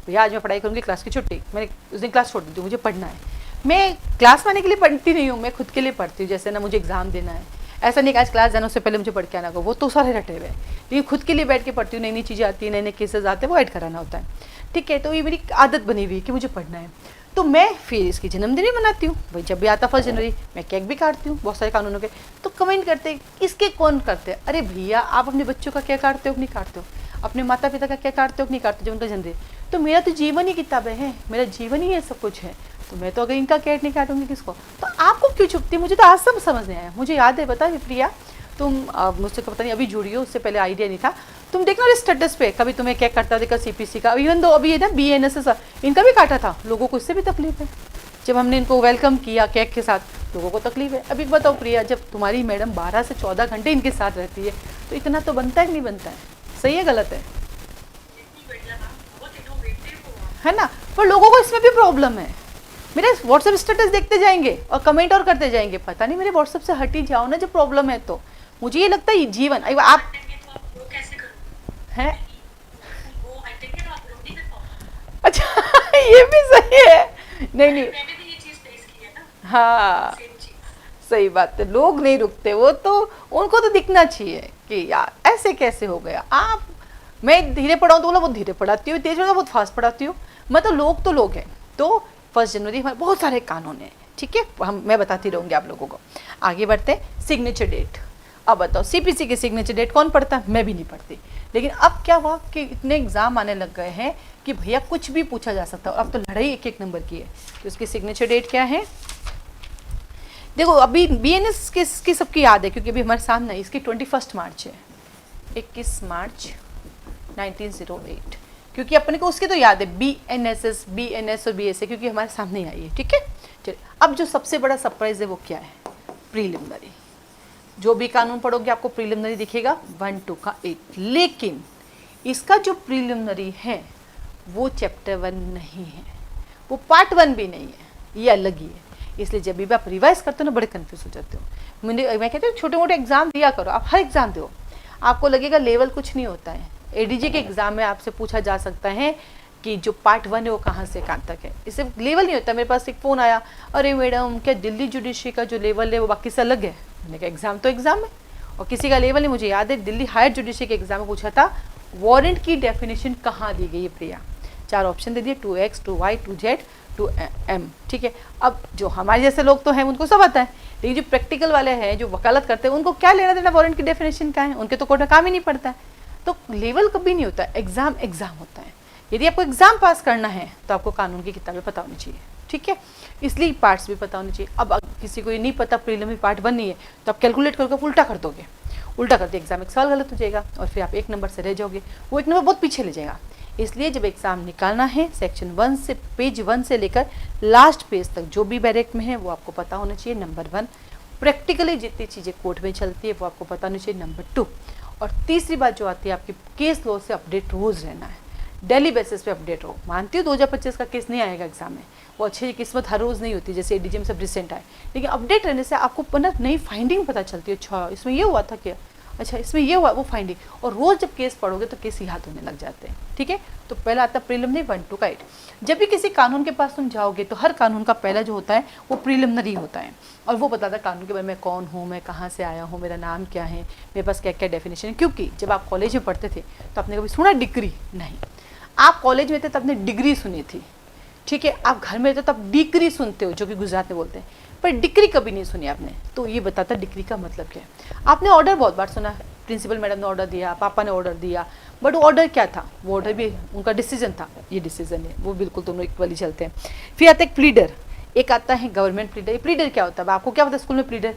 भैया आज मैं पढ़ाई करूँगी, क्लास की छुट्टी, मैंने उस दिन क्लास छोड़ दी थी, मुझे पढ़ना है। मैं क्लास में आने के लिए पढ़ती नहीं हूँ, मैं खुद के लिए पढ़ती हूँ। जैसे ना मुझे एग्जाम देना है, ऐसा नहीं कि आज क्लास जाना उससे पहले मुझे पढ़ के आना को, वो तो सारे रटे हुए हैं। लेकिन खुद के लिए बैठ के पढ़ती हूँ, नई नई चीज़ें आती हैं, नए नए केसेस आते हैं, वो ऐड कराना होता है। ठीक है, तो ये मेरी आदत बनी हुई है कि मुझे पढ़ना है। तो मैं फिर इसकी जन्मदिन भी मनाती हूँ भाई, जब भी आता 1 जनवरी मैं केक भी काटती हूँ, बहुत सारे कानूनों के। तो कमेंट करते इसके कौन करते हैं? अरे भैया, आप अपने बच्चों का क्या काटते हो कि नहीं काटते हो? अपने माता पिता का क्या काटते हो कि नहीं काटते जब उनका जन्मदिन? तो मेरा तो जीवन ही किताबें हैं, मेरा जीवन ही ये सब कुछ है। तो मैं तो अगर इनका केक नहीं काटूंगी किसको? तो आपको क्यों चुपती? मुझे तो आज सब समझ नहीं आया। मुझे याद है, बता प्रिया, तुम मुझसे पता नहीं अभी जुड़ी हो, उससे पहले आइडिया नहीं था। तुम देखना स्टेटस पे कभी तुम्हें केक काटता देखा सीपीसी का, इवन दो अभी ये ना BNSS इनका भी काटा था। लोगों को इससे भी तकलीफ है, जब हमने इनको वेलकम किया केक के साथ, लोगों को तकलीफ है। अभी बताओ प्रिया, जब तुम्हारी मैडम 12 से 14 घंटे इनके साथ रहती है, तो इतना तो बनता है कि नहीं बनता है? सही है गलत है ना? पर लोगों को इसमें भी प्रॉब्लम है। मेरे व्हाट्सएप स्टेटस देखते जाएंगे और कमेंट और करते जाएंगे, पता नहीं मेरे व्हाट्सएप से हट ही जाओ ना जब प्रॉब्लम है। तो मुझे ये लगता है जीवन आप है। अच्छा ये भी सही है। नहीं नहीं, हाँ सही बात है, लोग नहीं रुकते, वो तो उनको तो दिखना चाहिए कि यार ऐसे कैसे हो गया। आप मैं धीरे पढ़ाऊँ तो बोला बहुत धीरे पढ़ाती हूँ, तेज बोला बहुत फास्ट पढ़ाती हूँ। मतलब लोग तो लोग हैं। तो 1 जनवरी हमारे बहुत सारे कानून हैं। ठीक है, मैं बताती रहूँगी आप लोगों को। आगे बढ़ते हैं, सिग्नेचर डेट। अब बताओ सीपीसी की सिग्नेचर डेट कौन पढ़ता है? मैं भी नहीं पढ़ती। लेकिन अब क्या हुआ कि इतने एग्जाम आने लग गए हैं कि भैया कुछ भी पूछा जा सकता है। अब तो लड़ाई एक एक नंबर की है। तो उसकी सिग्नेचर डेट क्या है? देखो अभी BNS की सबकी याद है, क्योंकि अभी हमारे सामने इसकी 21 मार्च है, 21 मार्च 1908। क्योंकि अपने को उसकी तो याद है, BNS और BSA, क्योंकि हमारे सामने ही आई है। ठीक है, चलिए अब जो सबसे बड़ा सरप्राइज है वो क्या है? प्रीलिमिनरी। जो भी कानून पढ़ोगे आपको प्रीलिमिनरी दिखेगा 1 2 का 8। लेकिन इसका जो प्रीलिमिनरी है वो चैप्टर 1 नहीं है, वो पार्ट 1 भी नहीं है, ये अलग ही है। इसलिए जब भी आप रिवाइज करते हो ना, बड़े कंफ्यूज हो जाते हो। मैं कहती हूँ छोटे मोटे एग्जाम दिया करो, आप हर एग्जाम दो, आपको लगेगा लेवल कुछ नहीं होता है। ADG के एग्जाम में आपसे पूछा जा सकता है कि जो पार्ट 1 है वो कहाँ से कहाँ तक है, इससे लेवल नहीं होता। मेरे पास एक फ़ोन आया, अरे मैडम क्या दिल्ली जुडिशरी का जो लेवल है वो बाकी से अलग है? मैंने कहा एग्जाम तो एग्जाम है, और किसी का लेवल नहीं। मुझे याद है दिल्ली हायर जुडिशरी के एग्जाम में पूछा था वारंट की डेफिनेशन कहाँ दी गई है प्रिया? 4 ऑप्शन दे दिए, 2X 2Y 2Z 2M। ठीक है, अब जो हमारे जैसे लोग तो हैं उनको सब आता है, लेकिन जो प्रैक्टिकल वाले हैं जो वकालत करते हैं उनको क्या लेना देना वारंट की डेफिनेशन का है? उनके तो कोर्ट में काम ही नहीं पड़ता है। तो लेवल कभी नहीं होता, एग्जाम एग्जाम होता है। यदि आपको एग्जाम पास करना है तो आपको कानून की किताबें पता होनी चाहिए। ठीक है, इसलिए पार्ट्स भी पता होने चाहिए। अब किसी को ये नहीं पता प्रीलिमिनरी पार्ट 1 नहीं है, तो आप कैलकुलेट करके उल्टा कर दोगे, उल्टा करते एग्जाम एक सवाल गलत हो जाएगा और फिर आप 1 नंबर से रह जाओगे, वो 1 नंबर बहुत पीछे ले जाएगा। इसलिए जब एग्जाम निकालना है, सेक्शन 1 से पेज 1 से लेकर लास्ट पेज तक जो भी बैरेक में है वो आपको पता होना चाहिए, नंबर 1। प्रैक्टिकली जितनी चीज़ें कोर्ट में चलती है वो आपको पता होना चाहिए, नंबर 2। और तीसरी बात जो आती है आपकी केस लॉ से अपडेट रोज़ रहना है। डेली बेसिस पे अपडेट रहो। मानती हूँ 2025 का केस नहीं आएगा एग्जाम में, वो अच्छी किस्मत हर रोज़ नहीं होती, जैसे एडीजीएम सब रिसेंट आए, लेकिन अपडेट रहने से आपको ना नई फाइंडिंग पता चलती है, अच्छा इसमें ये हुआ था क्या, अच्छा इसमें ये हुआ, वो फाइंडिंग। और रोज़ जब केस पढ़ोगे तो केस याद होने लग जाते हैं। ठीक है, तो पहला आता है प्रीलिमिनरी 1 to 8। जब भी किसी कानून के पास तुम जाओगे तो हर कानून का पहला जो होता है वो प्रीलिमिनरी होता है, और वो बताता है कानून के बारे में, कौन हूँ मैं, कहाँ से आया हूँ, मेरा नाम क्या है, मेरे पास क्या क्या डेफिनेशन है। क्योंकि जब आप कॉलेज में पढ़ते थे तो आपने कभी सुना डिग्री? नहीं। आप कॉलेज में थे तब आपने डिग्री सुनी थी, ठीक है, आप घर में थे तब डिग्री सुनते हो, जो कि गुजरात में बोलते हैं, पर डिग्री कभी नहीं सुनी आपने। तो ये बताता डिग्री का मतलब क्या है। आपने ऑर्डर बहुत बार सुना, प्रिंसिपल मैडम ने ऑर्डर दिया, पापा ने ऑर्डर दिया, बट वो ऑर्डर क्या था? वो ऑर्डर भी उनका डिसीजन था, ये डिसीजन है, वो बिल्कुल दोनों इक्वली चलते हैं। फिर आता है प्लीडर, एक आता है गवर्नमेंट प्लीडर। प्लीडर क्या होता है? आपको क्या पता स्कूल में प्लीडर?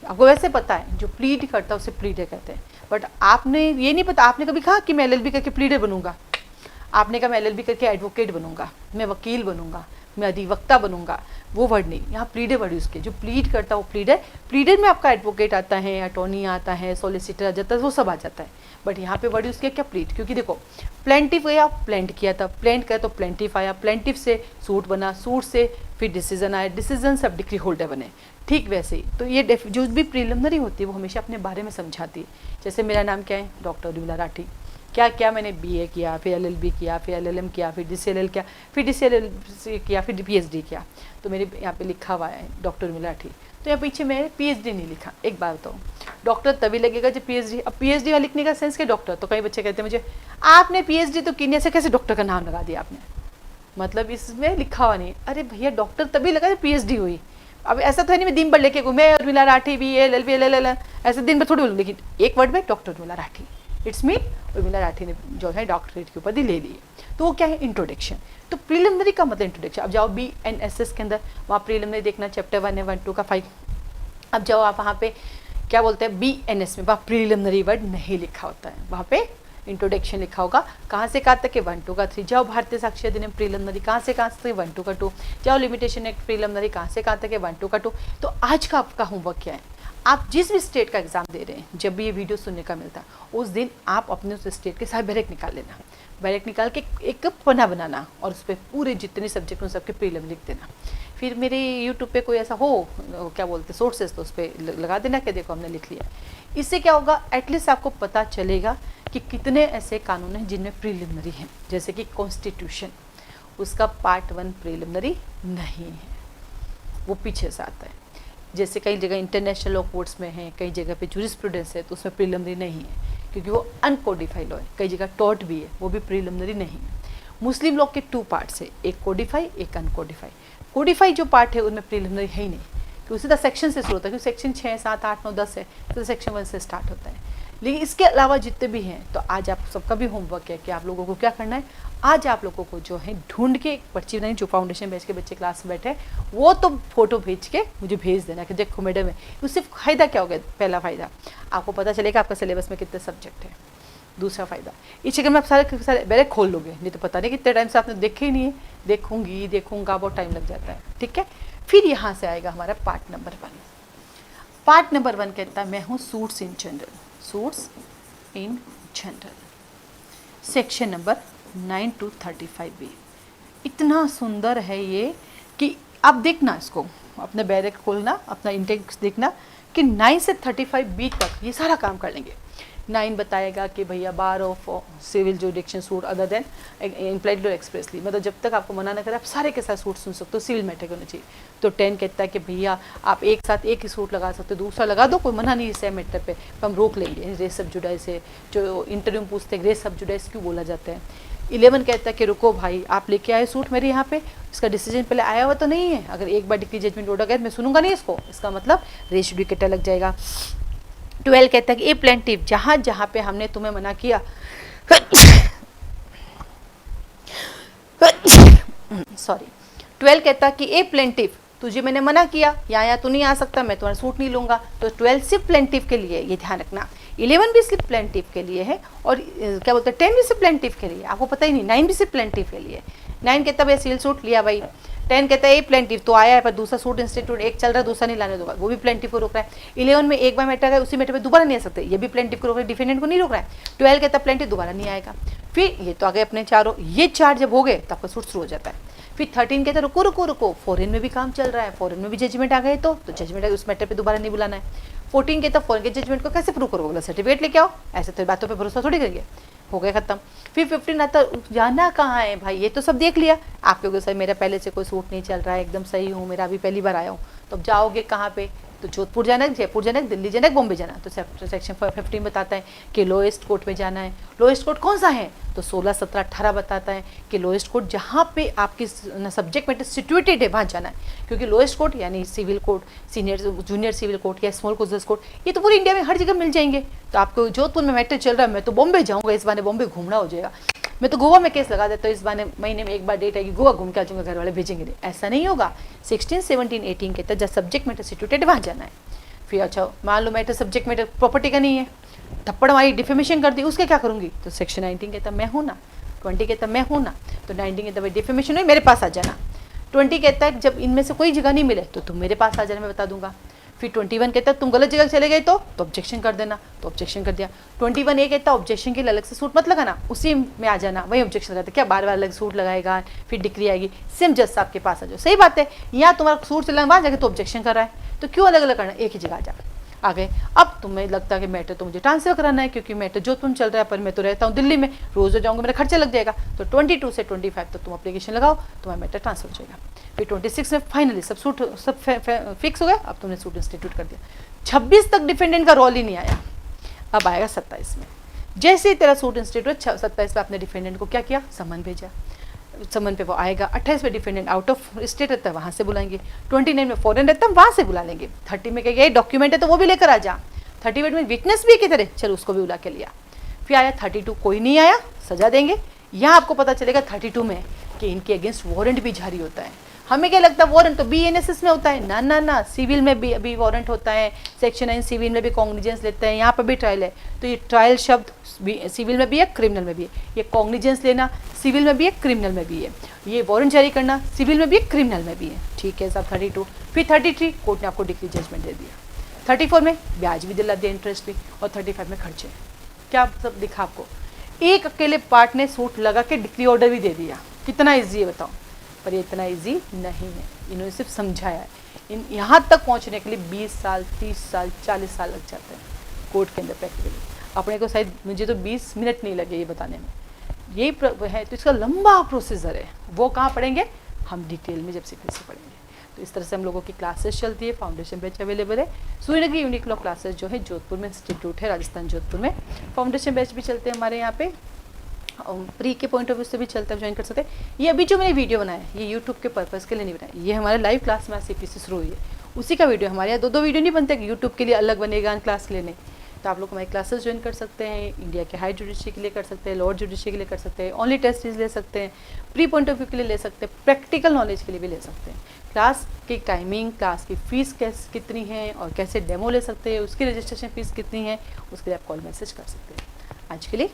आपको वैसे पता है, जो प्लीड करता है उसे प्लीडर कहते हैं, बट आपने ये नहीं पता। आपने कभी कहा कि मैं एलएलबी करके प्लीडर बनूंगा? आपने कहा मैं एलएलबी करके एडवोकेट बनूंगा, मैं वकील बनूंगा, मैं अधिवक्ता बनूंगा, वो वर्ड नहीं, यहाँ प्लीडर वर्ड यूज़ किया। जो प्लीड करता है वो प्लीडर। प्लीडर में आपका एडवोकेट आता है, अटॉर्नी आता है, सॉलिसिटर आ जाता है, वो सब आ जाता है, बट यहाँ पे वर्ड यूज़ किया क्या? प्लीड। क्योंकि देखो प्लेंटिफ गया, प्लेंट किया था, प्लेंट किया तो प्लेंटिफ आया, प्लेंटिफ से सूट बना, सूट से फिर डिसीजन आया, डिसीजन से अब डिक्री होल्डर बने। ठीक वैसे ही तो ये जो भी प्रीलिमिनरी होती है वो हमेशा अपने बारे में समझाती है। जैसे मेरा नाम क्या है? डॉक्टर उर्मिला राठी। क्या क्या मैंने बीए किया, फिर एलएलबी किया, फिर एलएलएम किया, फिर डीसीएलएल किया, फिर डीसीएलएल किया, फिर पीएचडी किया। तो मेरे यहाँ पे लिखा हुआ है डॉक्टर उर्मिला राठी, तो यहाँ पीछे मैंने पीएचडी नहीं लिखा। एक बार बताऊँ, डॉक्टर तभी लगेगा जब पीएचडी। अब पीएचडी वाला लिखने का सेंस क्या? डॉक्टर। तो कई बच्चे कहते हैं मुझे, आपने पीएचडी तो की नहीं, ऐसे कैसे डॉक्टर का नाम लगा दिया आपने? मतलब इसमें लिखा हुआ नहीं। अरे भैया डॉक्टर तभी लगा जब पीएचडी हुई। अब ऐसा तो है नहीं मैं दिन भर लेके घूमे उर्मिला राठी भी एलएलबी एलएलएल, ऐसे दिन भर थोड़ी बोलूँ, लेकिन एक वर्ड में doctor Urmila Rathi, it's mean Urmila Rathi ने जो है डॉक्टरेट की उपाधि ले ली है। तो वो क्या है? इंट्रोडक्शन। तो प्रीलिमिनरी का मतलब इंट्रोडक्शन। अब जाओ BNSS के अंदर, वहाँ प्रीलिमिनरी देखना, चैप्टर 1 है, 1 2 का 5। अब जाओ आप वहाँ पे क्या बोलते हैं BNS में, वहाँ प्रीलिमिनरी वर्ड नहीं लिखा होता है, वहाँ पे इंट्रोडक्शन लिखा होगा। कहाँ से कहाँ तक है? 1 2 का 3। जाओ भारतीय साक्ष्य अधिनियम प्रीलिमिनरी, कहाँ से कहाँ तक है? 1 2 का 2। जाओ लिमिटेशन एक्ट प्रीलिमिनरी, कहाँ से कहाँ तक है? 1 2 का 2। तो आज का आपका होमवर्क क्या है? आप जिस भी स्टेट का एग्जाम दे रहे हैं, जब भी ये वीडियो सुनने का मिलता है उस दिन आप अपने उस स्टेट के साथ बैरक निकाल लेना, बैरक निकाल के एक पन्ना बनाना और उस पर पूरे जितने सब्जेक्ट हैं सबके प्रीलिम लिख देना। फिर मेरे यूट्यूब पे कोई ऐसा हो क्या बोलते सोर्सेस, तो उस पर लगा देना कि देखो हमने लिख लिया। इससे क्या होगा? एटलीस्ट आपको पता चलेगा कि कितने ऐसे कानून हैं जिनमें प्रीलिमिनरी हैं। जैसे कि कॉन्स्टिट्यूशन, उसका पार्ट 1 प्रीलिमिनरी नहीं है, वो पीछे से आता है। जैसे कई जगह इंटरनेशनल लॉ कोर्ट्स में है, कई जगह पे जूरिस्प्रूडेंस है, तो उसमें प्रीलिमिनरी नहीं है क्योंकि वो अनकोडिफाइड लॉ है। कई जगह टॉर्ट भी है, वो भी प्रीलिमिनरी नहीं है। मुस्लिम लॉ के 2 पार्ट्स है, एक कोडिफाई, एक अनकोडिफाई। कोडिफाई जो पार्ट है उनमें प्रीलिमिनरी है ही नहीं, क्योंकि सीधा सेक्शन से शुरू होता है, क्योंकि सेक्शन 6 7 8 9 10 है, तो सेक्शन 1 से स्टार्ट होता है। लेकिन इसके अलावा जितने भी हैं, तो आज आप सबका भी होमवर्क है कि आप लोगों को क्या करना है, आज आप लोगों को जो है ढूंढ के एक पर्ची बनाई, जो फाउंडेशन बैच के बच्चे क्लास में बैठे वो तो फोटो भेज के मुझे भेज देना कि देखो मैडम है। उससे फ़ायदा क्या हो गया? पहला फ़ायदा आपको पता चलेगा आपका सिलेबस में कितने सब्जेक्ट है। दूसरा फ़ायदा, इस चक्कर में आप सारे बैरक खोल लोगे, नहीं तो पता नहीं कितने टाइम से आपने देखे ही नहीं है। देखूंगा बहुत टाइम लग जाता है। ठीक है, फिर यहाँ से आएगा हमारा पार्ट नंबर 1। पार्ट नंबर 1 कहता है मैं हूँ suits in general, suits in general, section number 9 to 35B। इतना सुंदर है ये कि आप देखना, इसको अपने बैरक खोलना, अपना इंटेक्स देखना कि 9 से 35B तक ये सारा काम कर लेंगे। 9 बताएगा कि भैया bar of civil jurisdiction suit other than implied और एक्सप्रेसली, मतलब जब तक आपको मना ना करे आप सारे के साथ सूट सुन सकते हो, सिविल मैटर होना चाहिए। तो 10 कहता है कि भैया आप एक साथ एक ही सूट लगा सकते हो, दूसरा लगा दो, कोई मना नहीं है सेम मैटर पे, हम रोक लेंगे। रेस सब जुडाइस से जो इंटरव्यू में पूछते हैं, रेस सब जुडाइस क्यों बोला जाता है। 11 कहता है कि रुको भाई, आप लेके आए सूट मेरे यहाँ पे, इसका डिसीजन पहले आया हुआ तो नहीं है, अगर एक बार डिक्री जजमेंट ऑर्डर गया मैं सुनूंगा नहीं इसको, इसका मतलब रेस जुडिकेटर लग जाएगा। 12 कहता है कि ए प्लेंटिव, जहाँ जहाँ पे हमने तुम्हें मना किया सॉरी 12 कहता है कि ए प्लेंटिव, तुझे मैंने मना किया, यहाँ तू नहीं आ सकता, मैं तुम्हारा सूट नहीं लूंगा। तो 12 सिर्फ प्लेंटिव के लिए, ये ध्यान रखना। 11 भी सिर्फ प्लेंटिव के लिए है, और क्या बोलते हैं 10 भी सिर्फ प्लेंटिव के लिए, आपको पता ही नहीं। 9 भी सिर्फ प्लेंटिव के लिए। 9 कहता है भैया सिविल सूट लिया भाई। 10 कहता है ए प्लेंटिव, तो आया है पर दूसरा सूट इंस्टीट्यूट एक चल रहा है, दूसरा नहीं लाने दूंगा, वो भी प्लेंटिव को रोक रहा है। 11 में एक बार मैटर है, उसी मैटर पे दोबारा नहीं आ सकते, ये भी प्लेंटिव को रोक रहा है, डिफेंडेंट को नहीं रोक रहा है। 12 कहता है प्लेंटिव दोबारा नहीं आएगा। फिर ये तो आ गए अपने चारों, ये 4 जब हो गए तो आपका सूट शुरू हो जाता है। फिर 13 कहते हैं रुको रुको रुको, फॉरेन में भी काम चल रहा है, फॉरेन में भी जजमेंट आ गए तो जजमेंट उस मैटर पे दोबारा नहीं बुलाना है। 14 कहता है फॉरेन के जजमेंट को कैसे प्रूव करोगे, सर्टिफिकेट लेके आओ, ऐसे तो बातों पे भरोसा थोड़ी करेंगे, हो गया खत्म। फिर 15 आता जाना कहाँ है भाई, ये तो सब देख लिया आपके को, सर मेरा पहले से कोई सूट नहीं चल रहा है, एकदम सही हूँ, मेरा अभी पहली बार आया हूँ, तो अब जाओगे कहाँ पे, तो जोधपुर जाना है, जयपुर जाना है, दिल्ली जाना है, बॉम्बे जाना है। तो सेक्शन 15 बताता है कि लोएस्ट कोर्ट में जाना है। लोएस्ट कोर्ट कौन सा है, तो 16, 17, 18 बताता है कि लोएस्ट कोर्ट जहाँ पे आपकी सब्जेक्ट मैटर सिचुएटेड है वहाँ जाना है, क्योंकि लोएस्ट कोर्ट यानी civil court, senior junior civil court या स्मॉल कोर्ट कोर्ट, ये तो पूरी इंडिया में हर जगह मिल जाएंगे। तो आपको जोधपुर में मैटर चल रहा है, मैं तो बॉम्बे जाऊँगा, इस बार बॉम्बे घूमना हो जाएगा, मैं तो गोवा में केस लगा देता हूँ, इस बार महीने में एक बार डेट आएगी, गोवा घूम के आ जाऊँगा, घर वाले भेजेंगे नहीं, ऐसा नहीं होगा। 16, 17, 18 के तहत जब सब्जेक्ट मैटर सिचुएटेड वहाँ जाना है। फिर अच्छा मान लो मैटर सब्जेक्ट मैटर प्रॉपर्टी का नहीं है, थप्पड़ मारी डिफेमेशन कर दी, उसके क्या करूँगी, तो सेक्शन 19 कहता मैं हूँ ना, 20 कहता मैं हूँ ना, तो 19 कहता भाई डिफेमेशन हुई मेरे पास आ जाना। 20 कहता है जब इनमें से कोई जगह नहीं मिले तो तुम मेरे पास आ जाना, मैं बता दूंगा। फिर 21 कहता है तुम गलत जगह चले गए तो ऑब्जेक्शन कर देना, तो ऑब्जेक्शन कर दिया। 21A कहता है ऑब्जेक्शन के लिए अलग से सूट मत लगाना, उसी में आ जाना, वही ऑब्जेक्शन लगाता है, क्या बार बार अलग सूट लगाएगा, फिर डिक्री आएगी, सेम जज साहब के पास आ जाओ। सही बात है, यहाँ तुम्हारा सूट चला वहाँ जाके तो ऑब्जेक्शन कर रहा है, तो क्यों अलग अलग करना, एक ही जगह आ जा। आ गए। अब तुम्हें लगता है कि मैटर तो मुझे ट्रांसफर कराना है, क्योंकि मैटर जो तुम चल रहा है, पर मैं तो रहता हूँ दिल्ली में, रोज़ जाऊँगा, मेरा खर्चा लग जाएगा, तो 22 से 25 तक तुम एप्लीकेशन लगाओ, तुम्हारा मैटर ट्रांसफर हो जाएगा। फिर 26 में फाइनली सब सूट सब फिक्स हो गया, अब तुमने सूट इंस्टीट्यूट कर दिया। 26 तक डिफेंडेंट का रोल ही नहीं आया, अब आएगा 27 में। जैसे ही तेरा सूट इंस्टीट्यूट 27 पे आपने डिफेंडेंट को क्या किया, समन भेजा, समन पे वो आएगा। 28 में डिफेंडेंट आउट ऑफ स्टेट रहता है, वहाँ से बुलाएंगे। 29 में फॉरेन रहता है, वहाँ से बुला लेंगे। 30 में क्या डॉक्यूमेंट है तो वो भी लेकर आ जा। 38 में विटनेस भी किधर है, चलो उसको भी बुला के लिया। फिर आया 32, कोई नहीं आया, सजा देंगे। यहाँ आपको पता चलेगा 32 में कि इनके अगेंस्ट वारंट भी जारी होता है। हमें क्या लगता है वारंट तो BNSS में होता है, ना ना ना, सिविल में भी अभी वारंट होता है। सेक्शन 9 सिविल में भी कॉग्निजेंस लेते हैं, यहाँ पर भी ट्रायल है। तो ये ट्रायल शब्द सिविल में भी है, क्रिमिनल में भी है। ये कॉग्निजेंस लेना सिविल में भी है, क्रिमिनल में भी है। ये वारंट जारी करना सिविल में भी है, क्रिमिनल में भी है। ठीक है साहब 32। फिर 33 कोर्ट ने आपको डिक्री जजमेंट दे दिया। 34 में ब्याज भी दिला दिया, इंटरेस्ट भी, और 35 में खर्चे। क्या सब दिखा आपको, एक अकेले पार्ट ने सूट लगा के डिक्री ऑर्डर भी दे दिया। कितना ईजी है बताओ, पर ये इतना इजी नहीं है, इन्होंने सिर्फ समझाया है। यहाँ तक पहुँचने के लिए 20 साल 30 साल 40 साल लग जाते हैं कोर्ट के अंदर प्रैक्टिकली। अपने को शायद मुझे तो 20 मिनट नहीं लगे ये बताने में, यही है। तो इसका लंबा प्रोसीजर है, वो कहाँ पढ़ेंगे हम डिटेल में जब सीखने से पढ़ेंगे। तो इस तरह से हम लोगों की क्लासेस चलती है, फाउंडेशन बैच अवेलेबल है। सूर्यनगरी यूनिक लॉ क्लासेस जो है जोधपुर में इंस्टीट्यूट है, राजस्थान जोधपुर में। फाउंडेशन बैच भी चलते हैं हमारे यहाँ पे, प्री के पॉइंट ऑफ व्यू से भी चलता है, ज्वाइन कर सकते हैं। ये अभी जो मैंने वीडियो बनाया है ये यूट्यूब के पर्पज़ के लिए नहीं बनाया, ये हमारे लाइव क्लास में CPC शुरू हुई है, उसी का वीडियो। हमारे यहाँ दो वीडियो नहीं बनते, यूट्यूब के लिए अलग बनेगा, क्लास के लिए नहीं। तो आप लोग हमारी क्लासेस ज्वाइन कर सकते हैं, इंडिया के हाई जुडिशरी के लिए कर सकते हैं, लोअर जुडिशरी के लिए कर सकते हैं, ओनली टेस्ट सीरीज ले सकते हैं, प्री पॉइंट ऑफ व्यू के लिए ले सकते हैं, प्रैक्टिकल नॉलेज के लिए भी ले सकते हैं। क्लास की टाइमिंग, क्लास की फ़ीस कितनी है और कैसे डेमो ले सकते हैं, उसकी रजिस्ट्रेशन फ़ीस कितनी है, उसके लिए आप कॉल मैसेज कर सकते हैं। आज के लिए